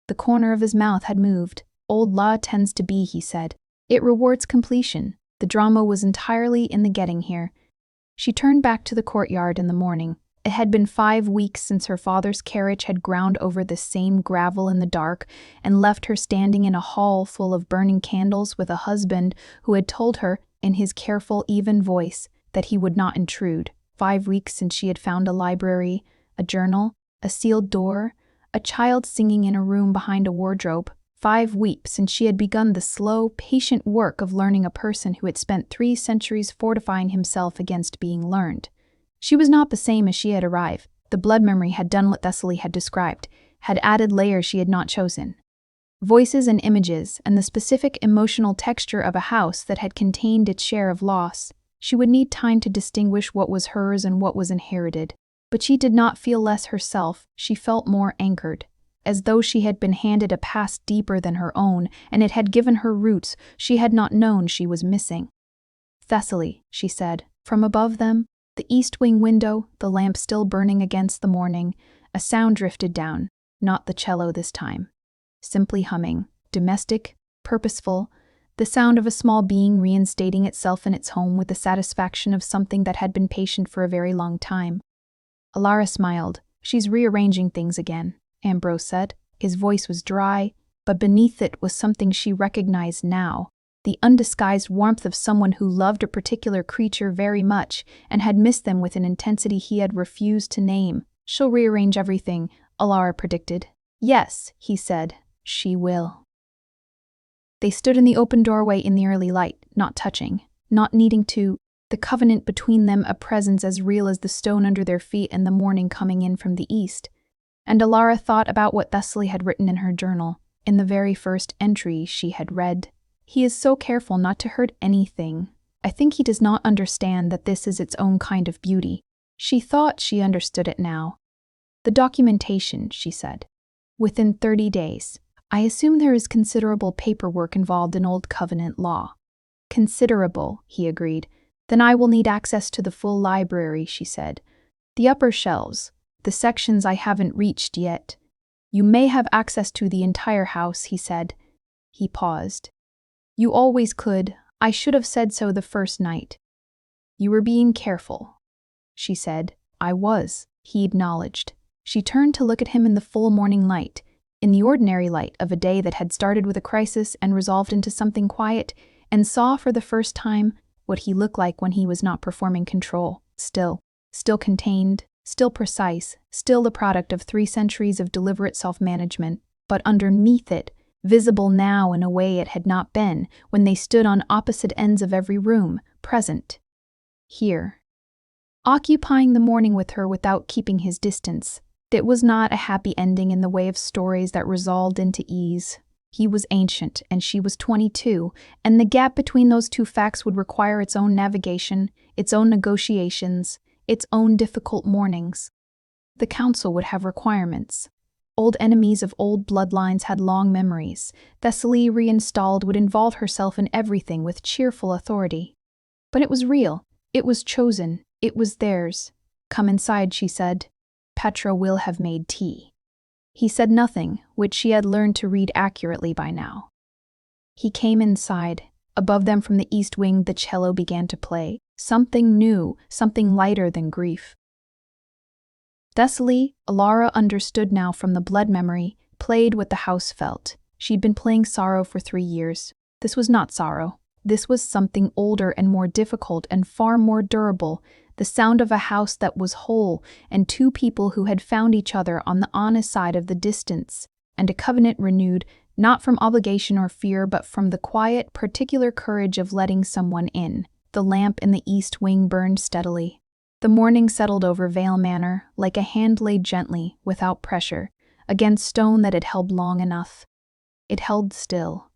The corner of his mouth had moved. Old law tends to be, he said. It rewards completion. The drama was entirely in the getting here. She turned back to the courtyard in the morning. It had been 5 weeks since her father's carriage had ground over the same gravel in the dark and left her standing in a hall full of burning candles with a husband who had told her, in his careful, even voice, that he would not intrude. 5 weeks since she had found a library, a journal, a sealed door, a child singing in a room behind a wardrobe. 5 weeks since she had begun the slow, patient work of learning a person who had spent 3 centuries fortifying himself against being learned. She was not the same as she had arrived. The blood memory had done what Thessaly had described, had added layers she had not chosen. Voices and images, and the specific emotional texture of a house that had contained its share of loss. She would need time to distinguish what was hers and what was inherited. But she did not feel less herself, she felt more anchored, as though she had been handed a past deeper than her own, and it had given her roots she had not known she was missing. Thessaly, she said, from above them, the east wing window, the lamp still burning against the morning, a sound drifted down, not the cello this time. Simply humming, domestic, purposeful, the sound of a small being reinstating itself in its home with the satisfaction of something that had been patient for a very long time. Alara smiled. She's rearranging things again, Ambrose said. His voice was dry, but beneath it was something she recognized now. The undisguised warmth of someone who loved a particular creature very much and had missed them with an intensity he had refused to name. She'll rearrange everything, Alara predicted. Yes, he said, she will. They stood in the open doorway in the early light, not touching, not needing to, the covenant between them a presence as real as the stone under their feet and the morning coming in from the east. And Alara thought about what Thessaly had written in her journal, in the very first entry she had read. He is so careful not to hurt anything. I think he does not understand that this is its own kind of beauty. She thought she understood it now. The documentation, she said. Within 30 days. I assume there is considerable paperwork involved in Old Covenant law. Considerable, he agreed. Then I will need access to the full library, she said. The upper shelves, the sections I haven't reached yet. You may have access to the entire house, he said. He paused. You always could. I should have said so the first night. You were being careful, she said. I was, he acknowledged. She turned to look at him in the full morning light, in the ordinary light of a day that had started with a crisis and resolved into something quiet, and saw for the first time what he looked like when he was not performing control. Still contained, still precise, still the product of 3 centuries of deliberate self-management, but underneath it, visible now in a way it had not been when they stood on opposite ends of every room, present. Here. Occupying the morning with her without keeping his distance. It was not a happy ending in the way of stories that resolved into ease. He was ancient, and she was 22, and the gap between those two facts would require its own navigation, its own negotiations, its own difficult mornings. The council would have requirements. Old enemies of old bloodlines had long memories. Thessaly, reinstalled, would involve herself in everything with cheerful authority. But it was real. It was chosen. It was theirs. Come inside, she said. Petra will have made tea. He said nothing, which she had learned to read accurately by now. He came inside. Above them from the east wing the cello began to play. Something new, something lighter than grief. Thessaly, Alara understood now from the blood memory, played what the house felt. She'd been playing sorrow for 3 years. This was not sorrow. This was something older and more difficult and far more durable, the sound of a house that was whole, and two people who had found each other on the honest side of the distance, and a covenant renewed, not from obligation or fear, but from the quiet, particular courage of letting someone in. The lamp in the east wing burned steadily. The morning settled over Vale Manor, like a hand laid gently, without pressure, against stone that had held long enough. It held still.